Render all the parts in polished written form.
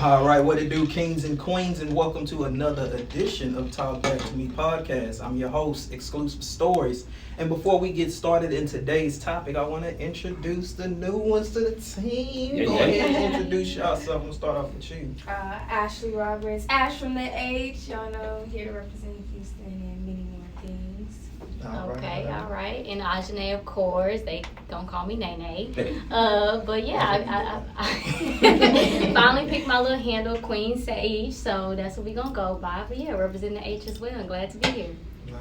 All right, what it do, kings and queens, and welcome to another edition of TalkBack2Me podcast. I'm your host, Exclusive Stories. And before we get started in today's topic, I want to introduce the new ones to the team. Go ahead and introduce yourself. I'm going to start off with you. Ashley Roberts, Ash from the H. Y'all know, here to represent Houston and many more things. All right. And Ajane, of course. They don't call me Nene. But yeah, I finally picked my little handle, Queen Sage. So that's what we're going to go by. But yeah, representing the H as well. I'm glad to be here.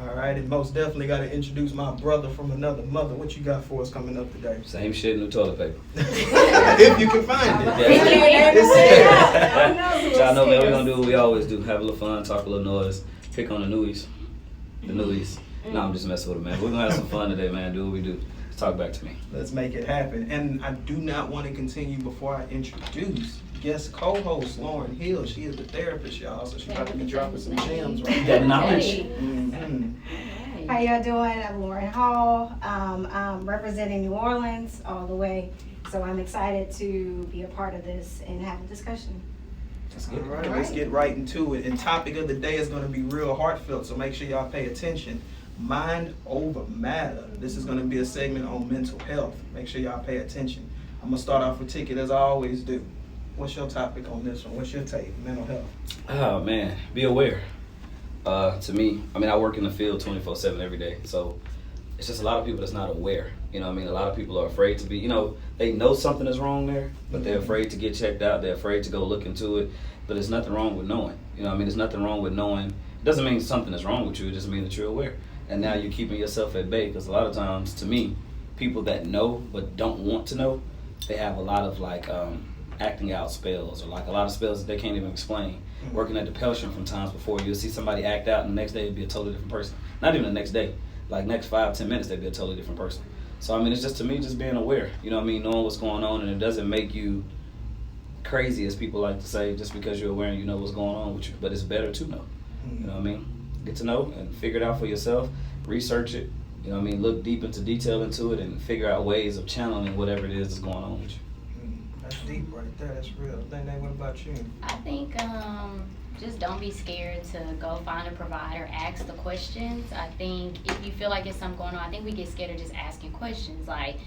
All right, and most definitely got to introduce my brother from another mother. What you got for us coming up today? Same shit, new toilet paper. If you can find it. Y'all know, man, we're going to do what we always do. Have a little fun, talk a little noise, pick on the newies. No, I'm just messing with it, man. We're going to have some fun today, man. Do what we do. Let's talk back to me. Let's make it happen. And I do not want to continue before I introduce guest co-host Lauren Hill. She is the therapist, y'all, so she's about to be dropping some gems right That knowledge. Mm-hmm. How y'all doing? I'm Lauren Hall. I'm representing New Orleans all the way. So I'm excited to be a part of this and have a discussion. All right, let's get right into it. And topic of the day is going to be real heartfelt, so make sure y'all pay attention. Mind over matter. This is going to be a segment on mental health. Make sure y'all pay attention. I'm going to start off with Ticket as I always do. What's your topic on this one? What's your take? Mental health. Oh, man. Be aware. To me, I work in the field 24/7 every day. So it's just a lot of people that's not aware. You know what I mean? A lot of people are afraid to be, they know something is wrong there, but they're afraid to get checked out. They're afraid to go look into it. But there's nothing wrong with knowing. There's nothing wrong with knowing. It doesn't mean something is wrong with you. It just means that you're aware. And now you're keeping yourself at bay, because a lot of times, to me, people that know but don't want to know, they have a lot of acting out spells, or a lot of spells that they can't even explain. Mm-hmm. Working at the Pelsion from times before, you'll see somebody act out, and the next day it'll be a totally different person. Not even the next day, next 5-10 minutes they'll be a totally different person. So it's just, to me, just being aware. Knowing what's going on, and it doesn't make you crazy, as people like to say, just because you're aware and you know what's going on with you. But it's better to know. Mm-hmm. Get to know and figure it out for yourself. Research it. Look deep into detail into it and figure out ways of channeling whatever it is that's going on with you. That's deep right there. That's real. Nene, what about you? I think just don't be scared to go find a provider, ask the questions. I think if you feel like there's something going on, I think we get scared of just asking questions like,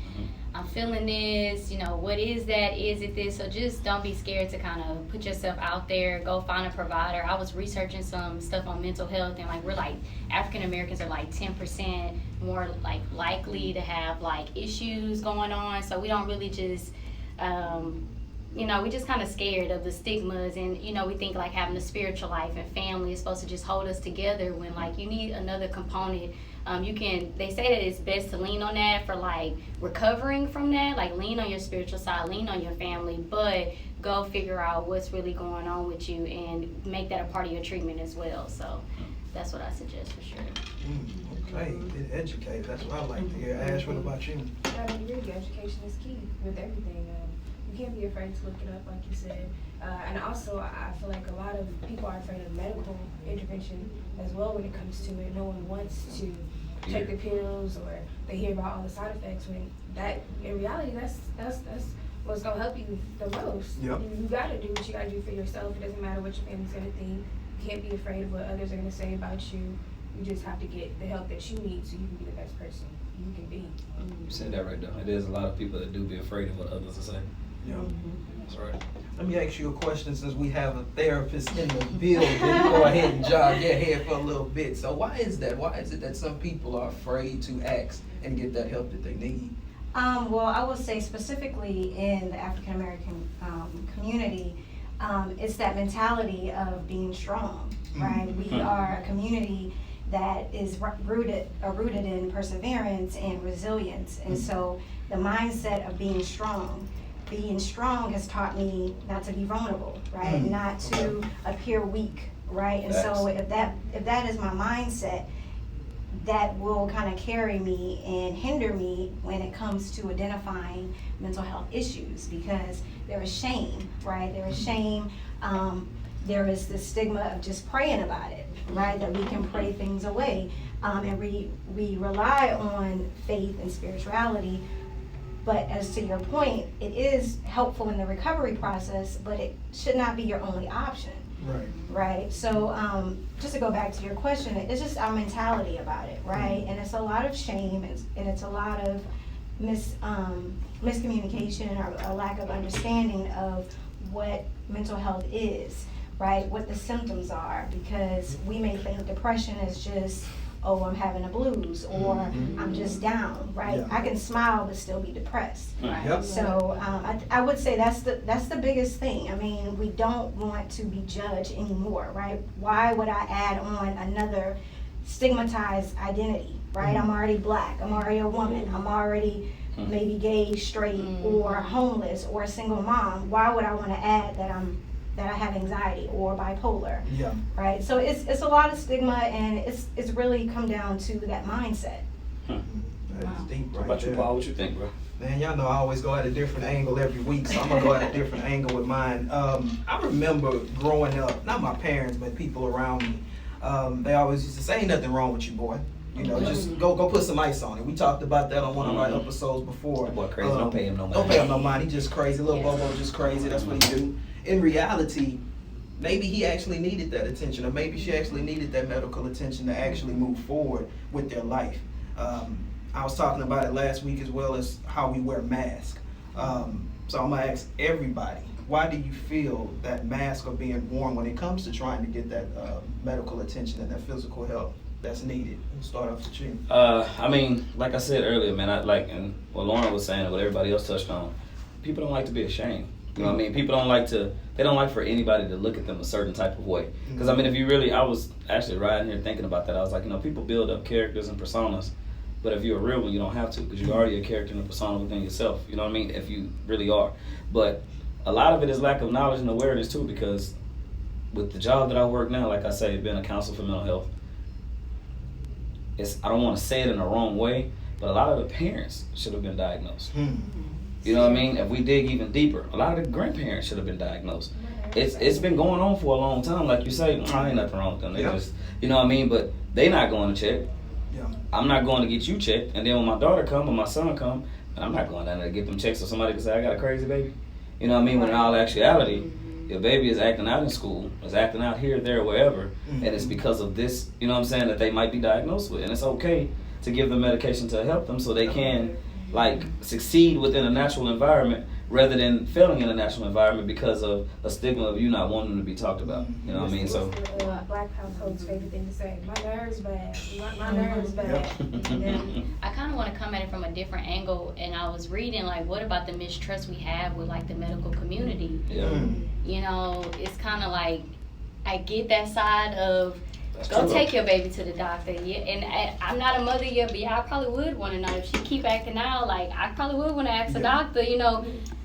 I'm feeling this, what is that? Is it this? So just don't be scared to kind of put yourself out there, go find a provider. I was researching some stuff on mental health, and we're African Americans are 10% more likely to have issues going on. So we don't really just we just kind of scared of the stigmas, and we think having a spiritual life and family is supposed to just hold us together, when you need another component. They say that it's best to lean on that for recovering from that, lean on your spiritual side, lean on your family, but go figure out what's really going on with you and make that a part of your treatment as well. So that's what I suggest for sure. Okay, get educated. That's what I like to hear. Ash, what about you? Really, education is key with everything. You can't be afraid to look it up, like you said. And also, I feel like a lot of people are afraid of medical intervention as well when it comes to it. No one wants to take the pills, or they hear about all the side effects, when that, in reality, that's what's going to help you the most. Yep. You got to do what you got to do for yourself. It doesn't matter what your family's going to think. You can't be afraid of what others are going to say about you. You just have to get the help that you need so you can be the best person you can be. You said that right, though. There's a lot of people that do be afraid of what others will say. Yeah. That's right. Let me ask you a question, since we have a therapist in the building. Go ahead and jog your head for a little bit. So why is that? Why is it that some people are afraid to ask and get that help that they need? Well, I will say specifically in the African American community, it's that mentality of being strong, right? We are a community that is rooted in perseverance and resilience, and so the mindset of being strong has taught me not to be vulnerable, right? Not to appear weak, right? And so if that is my mindset, that will kind of carry me and hinder me when it comes to identifying mental health issues, because there is shame, right? There is shame. There is the stigma of just praying about it, right? That we can pray things away. And we rely on faith and spirituality, But as to your point, it is helpful in the recovery process, but it should not be your only option. Right. Right. So just to go back to your question, it's just our mentality about it, right? And it's a lot of shame, and it's a lot of miscommunication or a lack of understanding of what mental health is, right? What the symptoms are, because we may think depression is just, oh, I'm having a blues, or I'm just down, right? Yeah. I can smile but still be depressed. Right. Yep. So I would say that's the biggest thing. I mean, we don't want to be judged anymore, right? Why would I add on another stigmatized identity, right? I'm already black, I'm already a woman, I'm already maybe gay, straight, or homeless, or a single mom. Why would I want to add that I have anxiety or bipolar? Yeah. Right? So it's a lot of stigma, and it's really come down to that mindset. That is deep What right about you, there. Paul? What you think, bro? Man, y'all know I always go at a different angle every week, so I'm gonna go at a different angle with mine. I remember growing up, not my parents, but people around me. They always used to say, "Ain't nothing wrong with you, boy. You know, just go put some ice on it." We talked about that on one of our episodes before. That boy crazy. Don't pay him no Don't mind. pay him no mind. He just crazy. Little Bobo just crazy. That's what he do. In reality, maybe he actually needed that attention, or maybe she actually needed that medical attention to actually move forward with their life. I was talking about it last week, as well as how we wear masks. So I'm gonna ask everybody, why do you feel that masks are being worn when it comes to trying to get that medical attention and that physical help that's needed? We'll start off with you. I mean, like I said earlier, man, and what Lauren was saying, and what everybody else touched on, people don't like to be ashamed. You know what I mean? People don't like for anybody to look at them a certain type of way. Because, I mean, I was actually riding here thinking about that. I was like, people build up characters and personas, but if you're a real one, you don't have to, because you're already a character and a persona within yourself. You know what I mean? If you really are. But a lot of it is lack of knowledge and awareness, too, because with the job that I work now, like I say, being a counselor for mental health, I don't want to say it in the wrong way, but a lot of the parents should have been diagnosed. You know what I mean? If we dig even deeper, a lot of the grandparents should have been diagnosed. It's been going on for a long time. Like you say, ain't nothing wrong with them. They just, you know what I mean? But they not going to check. Yeah. I'm not going to get you checked. And then when my daughter come or my son come, I'm not going down there to get them checked so somebody can say, I got a crazy baby. You know what I mean? When in all actuality, your baby is acting out in school, is acting out here, there, wherever, and it's because of this, you know what I'm saying, that they might be diagnosed with. And it's okay to give them medication to help them so they can, succeed within a natural environment rather than failing in a natural environment because of a stigma of you not wanting them to be talked about. You know what I mean? So Black household's favorite thing to say, my nerves bad, my nerves bad. Yeah. I kind of want to come at it from a different angle, and I was reading, what about the mistrust we have with, the medical community? Yeah. You know, it's kind of I get that side of, That's go true. take your baby to the doctor. Yeah, and I'm not a mother yet, but I probably would want to know if she keep acting out. I probably would want to ask the doctor,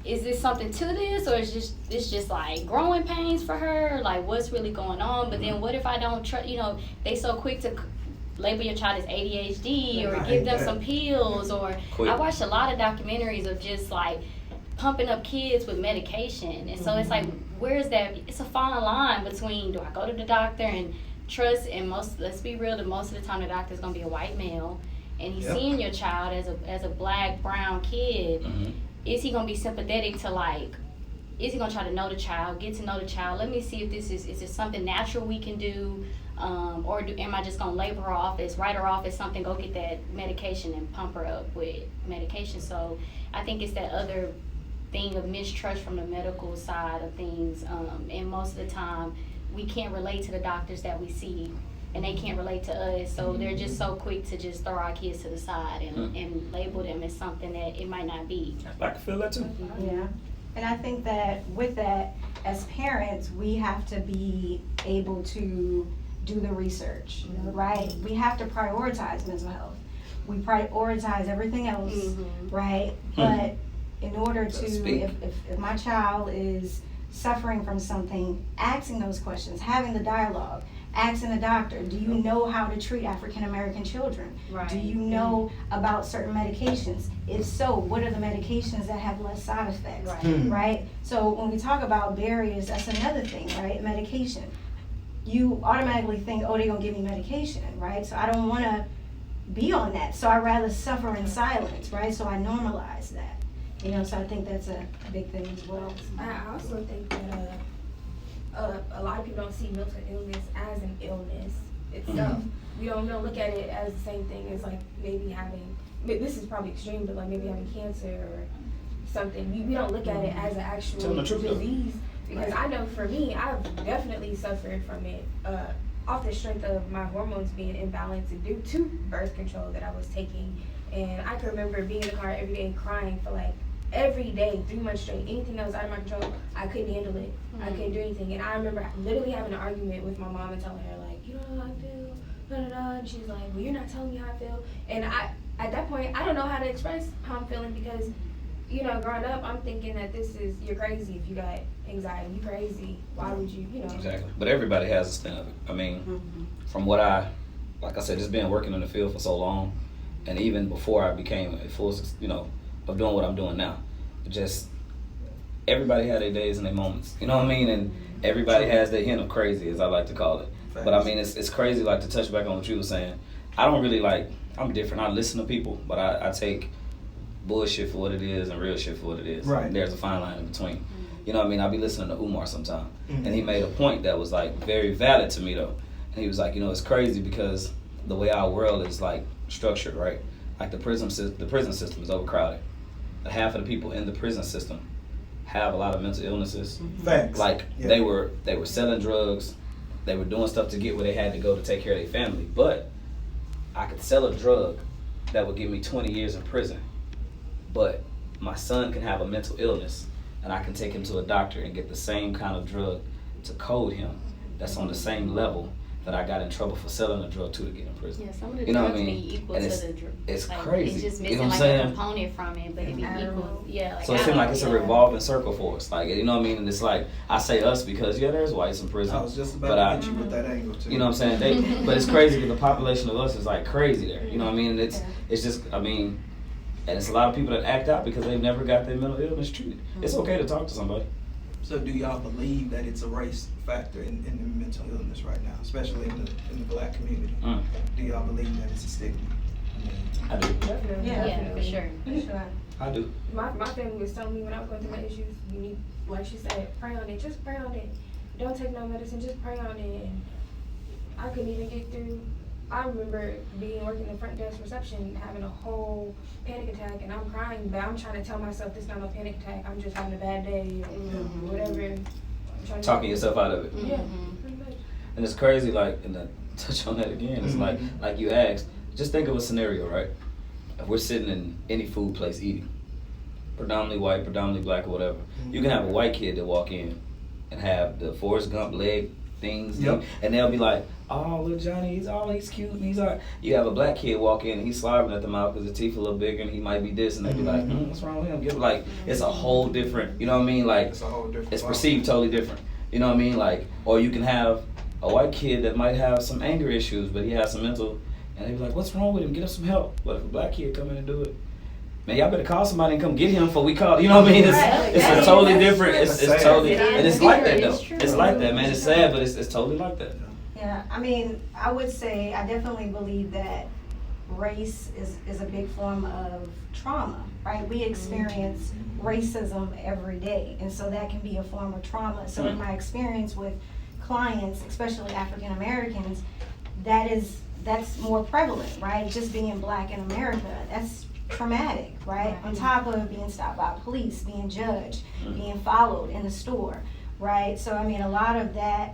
is this something to this, or is it's just growing pains for her? What's really going on? But then what if I don't trust? They so quick to label your child as ADHD or give them some pills. Or I watched a lot of documentaries of just pumping up kids with medication, and so it's where's that? It's a fine line between, do I go to the doctor and trust, and let's be real, most of the time the doctor's gonna be a white male, and he's seeing your child as a black, brown kid. Is he gonna be sympathetic to is he gonna try to know the child, get to know the child? Let me see if this is it something natural we can do, or am I just gonna label her off as, write her off as something, go get that medication and pump her up with medication? So I think it's that other thing of mistrust from the medical side of things, and most of the time we can't relate to the doctors that we see, and they can't relate to us, so they're just so quick to just throw our kids to the side and label them as something that it might not be. I can feel that too. Yeah. And I think that with that, as parents, we have to be able to do the research, right? We have to prioritize mental health. We prioritize everything else, right? But in order to, if my child is suffering from something, asking those questions, having the dialogue, asking the doctor, do you know how to treat African American children? Right. Do you know about certain medications? If so, what are the medications that have less side effects? Right? So when we talk about barriers, that's another thing, right? Medication. You automatically think, oh, they're gonna give me medication, right? So I don't wanna be on that. So I'd rather suffer in silence, right? So I normalize that. You know, so I think that's a big thing as well. I also think that a lot of people don't see mental illness as an illness itself. We don't look at it as the same thing as like maybe having, this is probably extreme, but like maybe having cancer or something. We don't look at it as an actual disease. Because I know for me, I've definitely suffered from it off the strength of my hormones being imbalanced due to birth control that I was taking. And I can remember being in the car every day crying for like every day, 3 months straight. Anything that was out of my control, I couldn't handle it. I couldn't do anything. And I remember literally having an argument with my mom and telling her like, you know how I feel, da da da. And she's like, well, you're not telling me how I feel. And at that point, I don't know how to express how I'm feeling because, you know, growing up, I'm thinking that you're crazy if you got anxiety. You crazy. Why would you know? Exactly. But everybody has a stint of it. I mean, from what like I said, just being working in the field for so long, and even before I became a full, of doing what I'm doing now, just everybody had their days and their moments. You know what I mean? And everybody has their hint of crazy, as I like to call it. Facts. But I mean, it's crazy, like, to touch back on what you were saying. I don't really I'm different. I listen to people, but I take bullshit for what it is and real shit for what it is. Right. There's a fine line in between. You know what I mean? I'll be listening to Umar sometime, and he made a point that was like very valid to me though. And he was like, it's crazy because the way our world is like structured, right? Like the prison system is overcrowded. Half of the people in the prison system have a lot of mental illnesses. Facts. Like they were selling drugs, they were doing stuff to get where they had to go to take care of their family. But I could sell a drug that would give me 20 years in prison, but my son can have a mental illness and I can take him to a doctor and get the same kind of drug to code him that's on the same level that I got in trouble for selling a drug to get in prison. Yeah, some of the You know drugs what I mean? be equal And to the drug. it's like, crazy. It's just You missing know what I'm like a saying? component from it, but it be equal. Yeah, like So it seems like it's a yeah. revolving circle for us. Like, you know what I mean? And it's like, I say us because, there's whites in prison. I was just but about to hit you with that angle too. You know what I'm saying? But it's crazy because the population of us is like crazy there. You know what I mean? It's just, and it's a lot of people that act out because they've never got their mental illness treated. It's okay to talk to somebody. So do y'all believe that it's a race factor in the mental illness right now, especially in the black community? Do y'all believe that it's a stigma? I do. Definitely. Yeah, for sure. I do. My family was telling me when I was going through my issues, you need, like she said, pray on it. Just pray on it. Don't take no medicine. Just pray on it. And I couldn't even get through. I remember working the front desk reception, having a whole panic attack, and I'm crying, but I'm trying to tell myself this is not no panic attack. I'm just having a bad day or whatever. I'm trying Talking yourself out of it. Yeah, pretty much. And it's crazy, like, and to touch on that again, it's like you asked, just think of a scenario, right? If we're sitting in any food place eating, predominantly white, predominantly black, or whatever, you can have a white kid that walk in and have the Forrest Gump leg things, and they'll be like, oh, little Johnny, he's cute, and he's all right. You have a black kid walk in and he's slobbering at the mouth because the teeth a little bigger and he might be this, and they be like, what's wrong with him? Like, it's a whole different, you know what I mean? Like, It's a whole different it's vibe. perceived totally different. You know what I mean? Like, or you can have a white kid that might have some anger issues, but he has some mental, and they be like, what's wrong with him? Get him some help. But if a black kid come in and do it, man, y'all better call somebody and come get him before we call. You know what I mean? It's a totally different. It's totally, and it's like that though. It's like that, man. It's sad, but it's totally like that. Yeah, I mean, I would say I definitely believe that race is a big form of trauma, right? We experience racism every day, and so that can be a form of trauma. So in my experience with clients, especially African Americans, that's more prevalent, right? Just being black in America, that's traumatic, right? On top of being stopped by police, being judged, being followed in the store, right? So I mean, a lot of that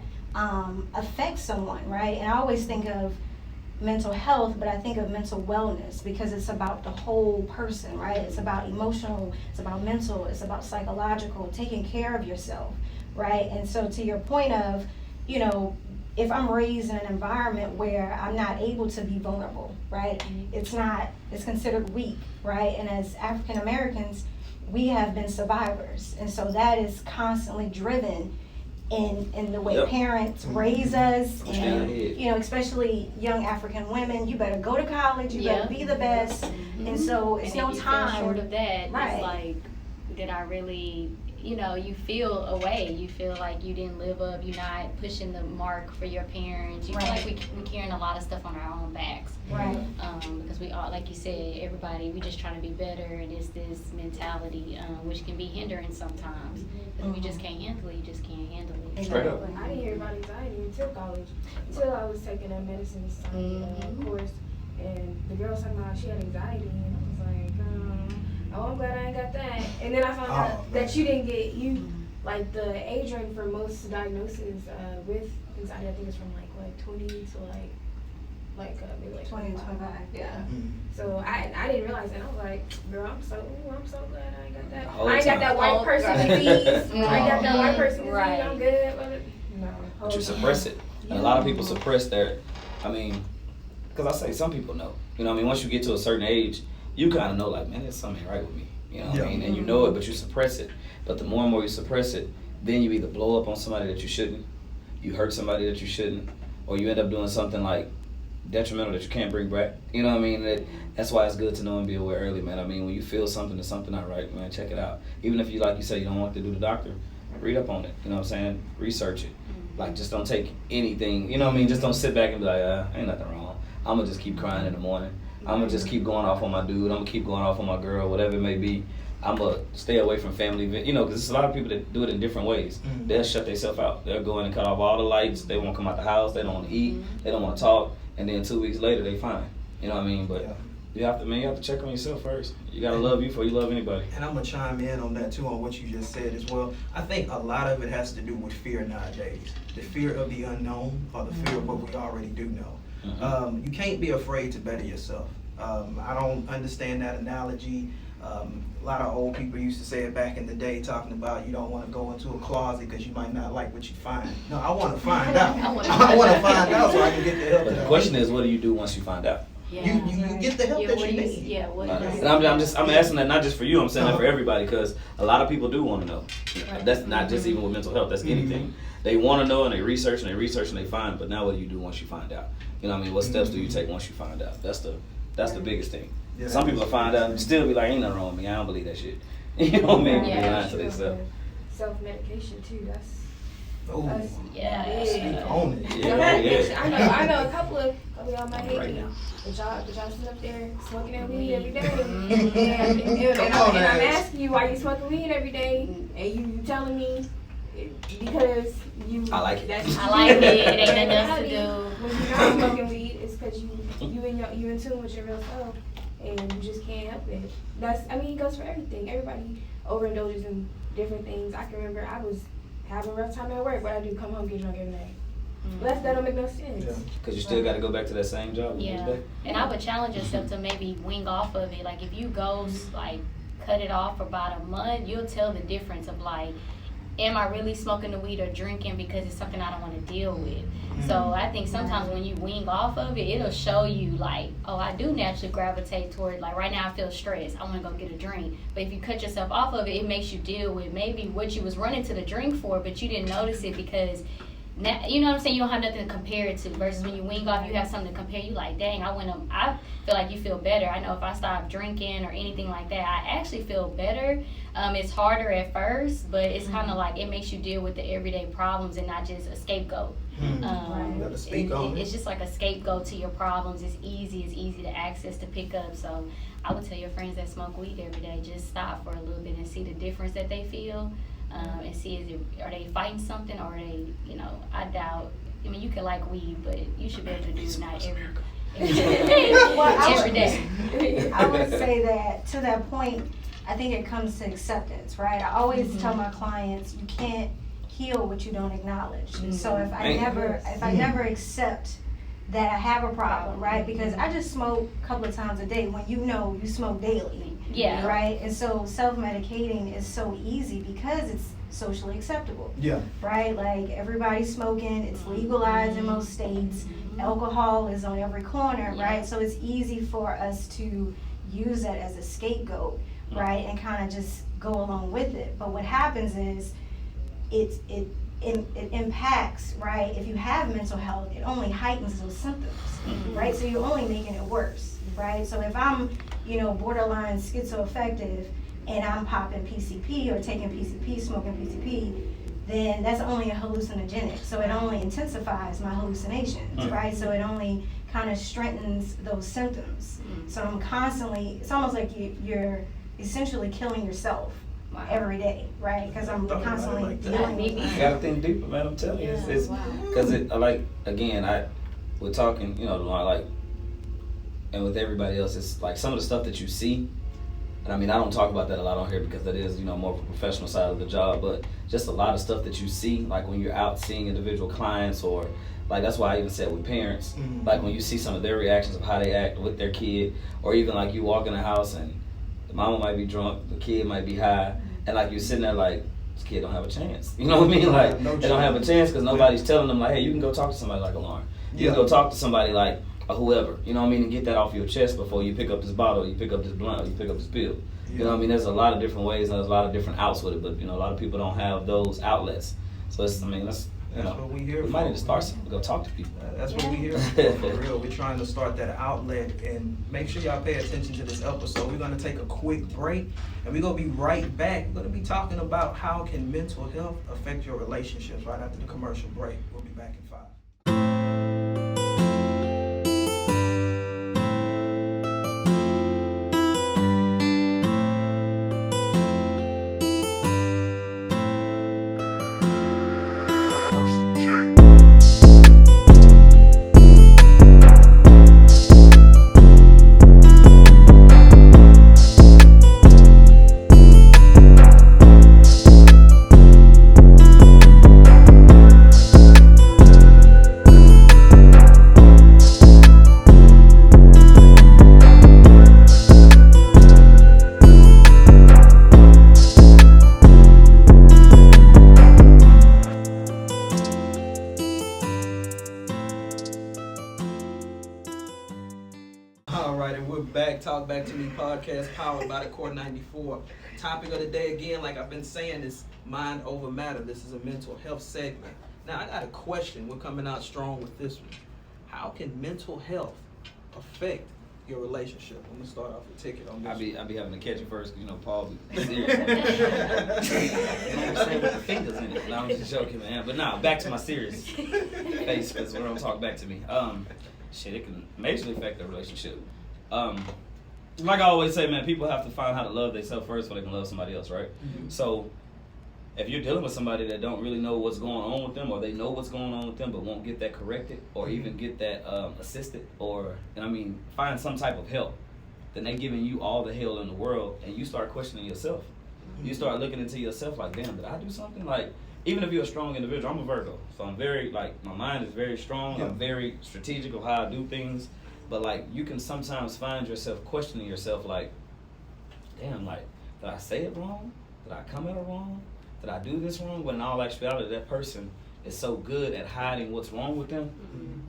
affects someone, right? And I always think of mental health, but I think of mental wellness because it's about the whole person, right? It's about emotional, it's about mental, it's about psychological, taking care of yourself, right? And so to your point of, if I'm raised in an environment where I'm not able to be vulnerable, right? It's considered weak, right? And as African Americans, we have been survivors. And so that is constantly driven in the way parents raise us, and especially young African women. You better go to college, you better be the best, and so it's and no if you time. fell short of that, Right. it's like, did I really you know, you feel away. You feel like you didn't live up. You're not pushing the mark for your parents. You feel like we carrying a lot of stuff on our own backs. Right. Because we all, like you said, everybody, we just trying to be better, and it's this mentality, which can be hindering sometimes. Because we just can't handle it. You just can't handle it. Straight up. I didn't hear about anxiety until college, until I was taking a medicine course, and the girl was talking about she had anxiety, and I was like, oh, I'm glad I ain't got that. And then I found out that you didn't get, like the age range for most diagnoses with anxiety, I think it's from like 20 to maybe like 20 to 25. Yeah. So I didn't realize that. I was like, girl, I'm so glad I ain't got that. Whole I ain't got time. that white person disease. I ain't got that white person disease. Right. I'm good. No. But you suppress it. And a lot of people suppress their, I mean, because I say some people know. You know what I mean? Once you get to a certain age, you kind of know, like, man, there's something ain't right with me. You know what I mean? And you know it, but you suppress it. But the more and more you suppress it, then you either blow up on somebody that you shouldn't, you hurt somebody that you shouldn't, or you end up doing something like detrimental that you can't bring back. You know what I mean? That's why it's good to know and be aware early, man. I mean, when you feel something that's something not right, man, check it out. Even if you, like you say, you don't want to do the doctor, read up on it. You know what I'm saying? Research it. Like, just don't take anything. You know what I mean? Just don't sit back and be like, ain't nothing wrong. I'm going to just keep crying in the morning. I'm going to just keep going off on my dude. I'm going to keep going off on my girl, whatever it may be. I'm going to stay away from family events. You know, because there's a lot of people that do it in different ways. They'll shut themselves out. They'll go in and cut off all the lights. They won't come out the house. They don't want to eat. They don't want to talk. And then 2 weeks later, they fine. You know what I mean? But you have to check on yourself first. You got to love you before you love anybody. And I'm going to chime in on that too, on what you just said as well. I think a lot of it has to do with fear nowadays. The fear of the unknown, or the fear of what we already do know. You can't be afraid to better yourself. I don't understand that analogy. A lot of old people used to say it back in the day, talking about you don't want to go into a closet because you might not like what you find. No, I want to find out. I want to find out so I can get the help. But the question is, what do you do once you find out? You get the help that you need. And I'm asking that not just for you. I'm saying that for everybody, because a lot of people do want to know. That's not just even with mental health. That's anything. They want to know, and they research and they find. But now, what do you do once you find out? You know what I mean? What steps do you take once you find out? That's the biggest thing. Yeah, some people find out and still be like, ain't nothing wrong with me. I don't believe that shit. You know what I mean? Be lying to themselves. Self-medication too. That's Speak yeah. on it. Yeah. I know a couple of y'all might hate me, but y'all sit up there smoking that weed every day. And I'm asking you why you smoking weed every day, and you telling me because you. I like it. I like it. It ain't nothing else to do. When you're not smoking weed, it's because you in tune with your real self, and you just can't help it. It goes for everything. Everybody overindulges in different things. I can remember I was having a rough time at work. What I do, come home, get drunk every night. That don't make no sense. Because you still got to go back to that same job. And I would challenge yourself to maybe wing off of it. Like, if you go like cut it off for about a month, you'll tell the difference of like, am I really smoking the weed or drinking because it's something I don't want to deal with? So I think sometimes when you wing off of it, it'll show you like, oh, I do naturally gravitate toward, like, right now I feel stressed, I want to go get a drink. But if you cut yourself off of it, it makes you deal with maybe what you was running to the drink for, but you didn't notice it because now, you know what I'm saying, you don't have nothing to compare it to, versus when you wing off, you have something to compare. You like, dang, I feel like you feel better. I know if I stop drinking or anything like that, I actually feel better. It's harder at first, but it's kind of like it makes you deal with the everyday problems and not just a scapegoat. It's just like a scapegoat to your problems. It's easy to access, to pick up. So I would tell your friends that smoke weed every day, just stop for a little bit and see the difference that they feel. And see, are they fighting something, or are they, I doubt. I mean, you can like weed, but you should be able to do it not every day. I would say that to that point, I think it comes to acceptance, right? I always tell my clients, you can't heal what you don't acknowledge. So if I never accept that I have a problem, right? Because I just smoke a couple of times a day when you smoke daily. Yeah. Right? And so self-medicating is so easy because it's socially acceptable. Yeah. Right? Like, everybody's smoking, it's legalized in most states. Alcohol is on every corner, right? So it's easy for us to use that as a scapegoat, right? And kind of just go along with it. But what happens is it impacts, right? If you have mental health, it only heightens those symptoms, right? So you're only making it worse, right? So if I'm, borderline schizoaffective, and I'm popping PCP or taking PCP, smoking PCP, then that's only a hallucinogenic. So it only intensifies my hallucinations, right? So it only kind of strengthens those symptoms. So I'm constantly, it's almost like you're essentially killing yourself every day, right? Because I'm constantly dealing with You gotta think deeper, man. I'm telling you, it's because it like again, we're talking, you know, like, and with everybody else, it's like some of the stuff that you see. And I mean, I don't talk about that a lot on here because that is, you know, more of a professional side of the job. But just a lot of stuff that you see, like when you're out seeing individual clients, or like that's why I even said with parents, like when you see some of their reactions of how they act with their kid, or even like you walk in the house and the mama might be drunk, the kid might be high, and like you're sitting there like, this kid don't have a chance. You know what I mean? Like they don't have a chance because nobody's telling them like, hey, you can go talk to somebody like Alarm. You can go talk to somebody like whoever, you know what I mean, and get that off your chest before you pick up this bottle, you pick up this blunt, or you pick up this pill. You know what I mean? There's a lot of different ways and there's a lot of different outs with it, but you know, a lot of people don't have those outlets. So it's, I mean, that's what we here for. We might need to start something, go talk to people. That's what we here for real. We're trying to start that outlet, and make sure y'all pay attention to this episode. We're gonna take a quick break, and we're gonna be right back. We're gonna be talking about how can mental health affect your relationships right after the commercial break. We'll be back in 5. TalkBack2Me podcast powered by the Core 94. Topic of the day again, like I've been saying, is mind over matter. This is a mental health segment. Now I got a question. We're coming out strong with this one. How can mental health affect your relationship? I'm gonna start off with Ticket on this. I be having to catch it first because you know Paul be serious. You know what I'm saying, with the fingers in it. No, I'm just joking, man. But now back to my serious face because we're gonna talk back to me. Shit, it can majorly affect the relationship. Like I always say, man, people have to find how to love themselves first before they can love somebody else, right? So if you're dealing with somebody that don't really know what's going on with them, or they know what's going on with them but won't get that corrected, or even get that assisted, or find some type of help, then they giving you all the hell in the world, and you start questioning yourself. You start looking into yourself like, damn, did I do something? Like, even if you're a strong individual, I'm a Virgo, so I'm very, like, my mind is very strong. I'm very strategic of how I do things. But like, you can sometimes find yourself questioning yourself like, damn, like, did I say it wrong? Did I come at it wrong? Did I do this wrong? When in all actuality, that person is so good at hiding what's wrong with them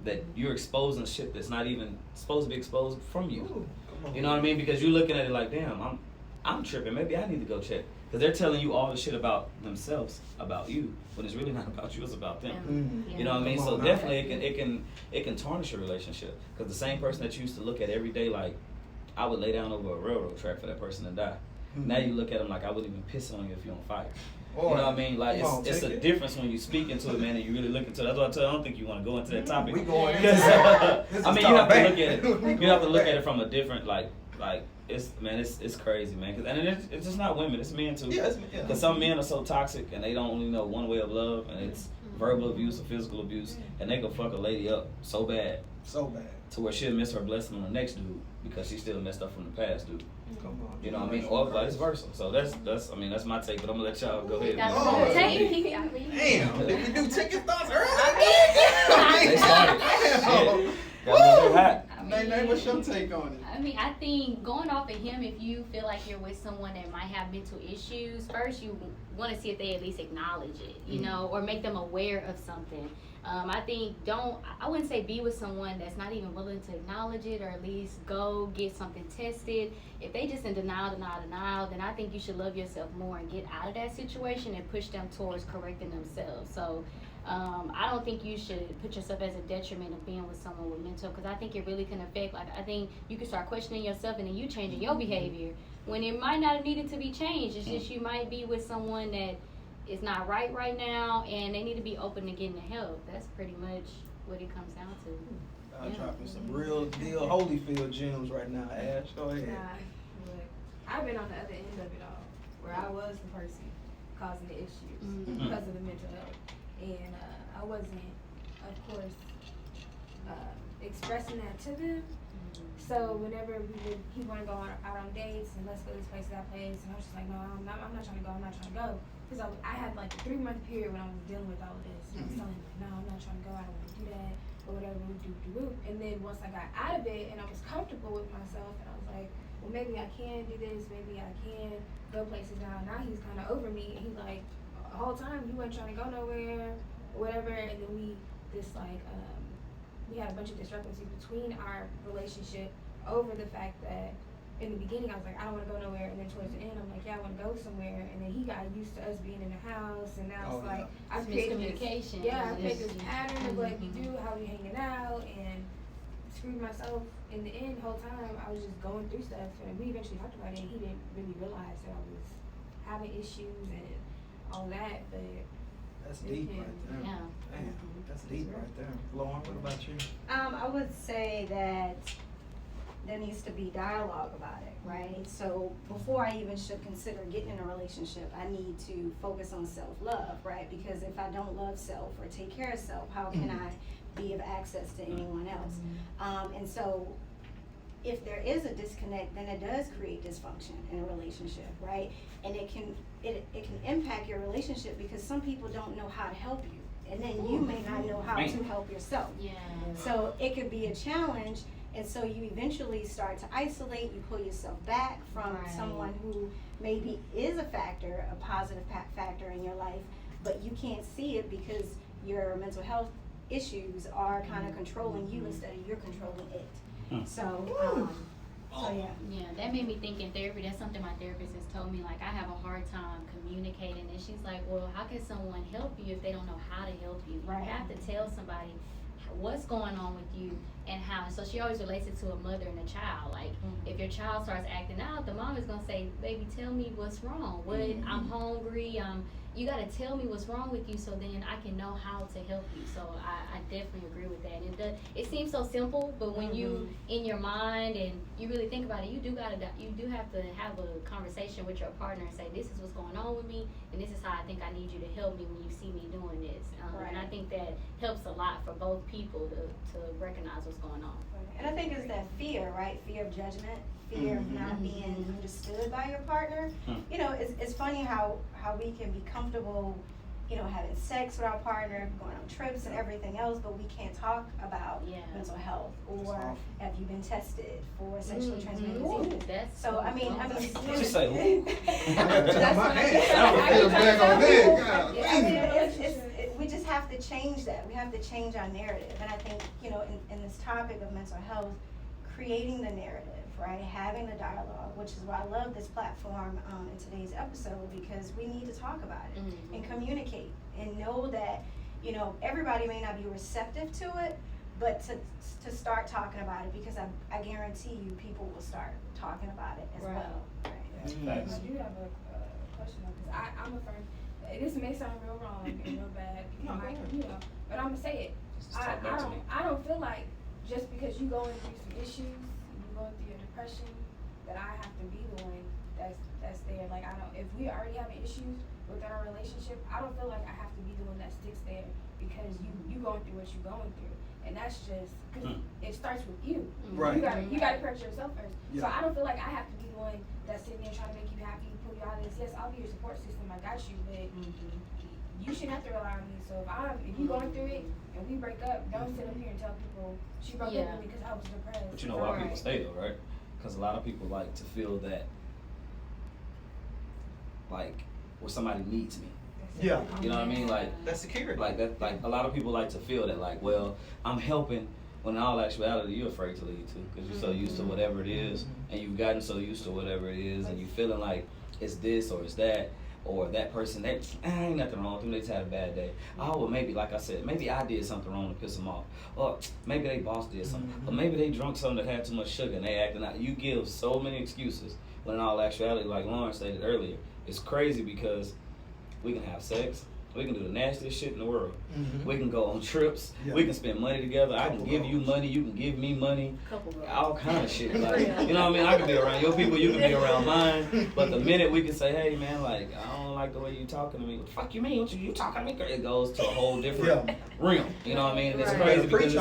that you're exposing shit that's not even supposed to be exposed from you. You know what I mean? Because you're looking at it like, damn, I'm tripping. Maybe I need to go check. Because they're telling you all the shit about themselves, about you, when it's really not about you, it's about them. You know what I mean? So definitely it can tarnish your relationship. Because the same person that you used to look at every day, like, I would lay down over a railroad track for that person to die. Now you look at them like, I wouldn't even piss on you if you're on fire. You know what I mean? Like, it's a difference when you speak into it, man, and you really look into it. That's why I tell you, I don't think you want to go into that topic. We going into it. I mean, you have to look at it. You have to look at it from a different, like it's crazy, man. And it's just not women, it's men too. Because some men are so toxic and they don't only know one way of love, and it's verbal abuse or physical abuse, and they can fuck a lady up so bad to where she'll miss her blessing on the next dude because she still messed up from the past dude. Come on. You know what I mean? Or vice versa. So that's my take, but I'm gonna let y'all go ahead. Damn, did we do Ticket thoughts earlier? They started. What's your take on it? I mean, I think going off of him, if you feel like you're with someone that might have mental issues, first you want to see if they at least acknowledge it, you know, or make them aware of something. I think I wouldn't say be with someone that's not even willing to acknowledge it, or at least go get something tested. If they just in denial, then I think you should love yourself more and get out of that situation and push them towards correcting themselves. So I don't think you should put yourself as a detriment of being with someone with mental, because I think it really can affect, like, I think you can start questioning yourself and then you changing your behavior when it might not have needed to be changed. It's just you might be with someone that is not right now, and they need to be open to getting the help. That's pretty much what it comes down to. I'm dropping some real deal Holyfield gems right now, Ash. Go ahead. Nah, look, I've been on the other end of it all, where I was the person causing the issues because of the mental health. And I wasn't, of course, expressing that to them. So whenever he wanted to go out on dates and let's go this place, that place, and I was just like, no, I'm not trying to go. Because I had like a 3-month period when I was dealing with all of this. And I was telling him, no, I'm not trying to go, I don't want to do that, or whatever, And then once I got out of it and I was comfortable with myself, and I was like, well, maybe I can do this, maybe I can go places now. Now he's kind of over me, and he's like, the whole time you weren't trying to go nowhere, or whatever. And then we had a bunch of discrepancies between our relationship over the fact that in the beginning I was like, I don't want to go nowhere, and then towards the end I'm like, yeah, I want to go somewhere. And then he got used to us being in the house, and now it's like I've created miscommunication. I created this pattern of what we do, how we hanging out, and screwed myself. In the end, the whole time I was just going through stuff, and we eventually talked about it, and he didn't really realize that I was having issues and all that, but That's deep right there. Yeah. Damn, that's deep right there. Lauren, what about you? I would say that there needs to be dialogue about it, right? So before I even should consider getting in a relationship, I need to focus on self-love, right? Because if I don't love self or take care of self, how can I be of access to anyone else? And so if there is a disconnect, then it does create dysfunction in a relationship, right? And it can impact your relationship because some people don't know how to help you, and then you may not know how to help yourself. Yeah. So it could be a challenge, and so you eventually start to isolate. You pull yourself back from someone who maybe is a positive factor in your life, but you can't see it because your mental health issues are kind of controlling you instead of you're controlling it. So yeah. Yeah, that made me think in therapy. That's something my therapist has told me. Like, I have a hard time communicating, and she's like, well, how can someone help you if they don't know how to help you? Right. You have to tell somebody what's going on with you and how. So she always relates it to a mother and a child. Like, if your child starts acting out, the mom is going to say, baby, tell me what's wrong. I'm hungry. You got to tell me what's wrong with you so then I can know how to help you. So I definitely agree with that. And it seems so simple, but when you in your mind and you really think about it, you do have to have a conversation with your partner and say, this is what's going on with me, and this is how I think I need you to help me when you see me doing this. And I think that helps a lot for both people to recognize what's going on. And I think it's that fear, right? Fear of judgment, fear of not being understood by your partner. You know, it's funny how we can be comfortable, you know, having sex with our partner, going on trips and everything else, but we can't talk about mental health, or have you been tested for sexually transmitted diseases? So I mean, Just say, ooh. We just have to change that. We have to change our narrative. And I think, you know, in this topic of mental health, creating the narrative, right? Having the dialogue, which is why I love this platform in today's episode, because we need to talk about it and communicate and know that, you know, everybody may not be receptive to it, but to start talking about it, because I guarantee you people will start talking about it as well. Right. I do have a question though, because I'm a firm. This may sound real wrong and real bad, but I'm gonna say it. I don't feel like just because you going through some issues, you going through your depression, that I have to be the one that's there. Like, if we already have issues within our relationship, I don't feel like I have to be the one that sticks there because you going through what you're going through. And that's just because it starts with you. Right. You gotta correct yourself first. Yeah. So I don't feel like I have to be the one that's sitting there trying to make you happy, pull you out of this. Yes, I'll be your support system. I got you, but you shouldn't have to rely on me. So if you going through it and we break up, don't sit up here and tell people she broke up with me because I was depressed. But you know why people stay though, right? Because a lot of people like to feel that, like, well, somebody needs me. Yeah. You know what I mean? Like, that's security. Like that. Like, a lot of people like to feel that, like, well, I'm helping, when in all actuality you're afraid to lead too, because you're so used to whatever it is, and you've gotten so used to whatever it is, and you feeling like it's this or it's that, or that person, ain't nothing wrong with them, they just had a bad day. Oh, well, maybe, like I said, maybe I did something wrong to piss them off. Or maybe they boss did something. Or maybe they drunk something that had too much sugar and they acting out. You give so many excuses, when in all actuality, like Lauren stated earlier, it's crazy because we can have sex, we can do the nastiest shit in the world. We can go on trips. We can spend money together. I can give you money. You can give me money. All kind of shit. Like, you know what I mean? I can be around your people. You can be around mine. But the minute we can say, hey, man, like, I don't like the way you talking to me. What the fuck you mean? What you talking to me? It goes to a whole different realm. You know what I mean? And it's crazy because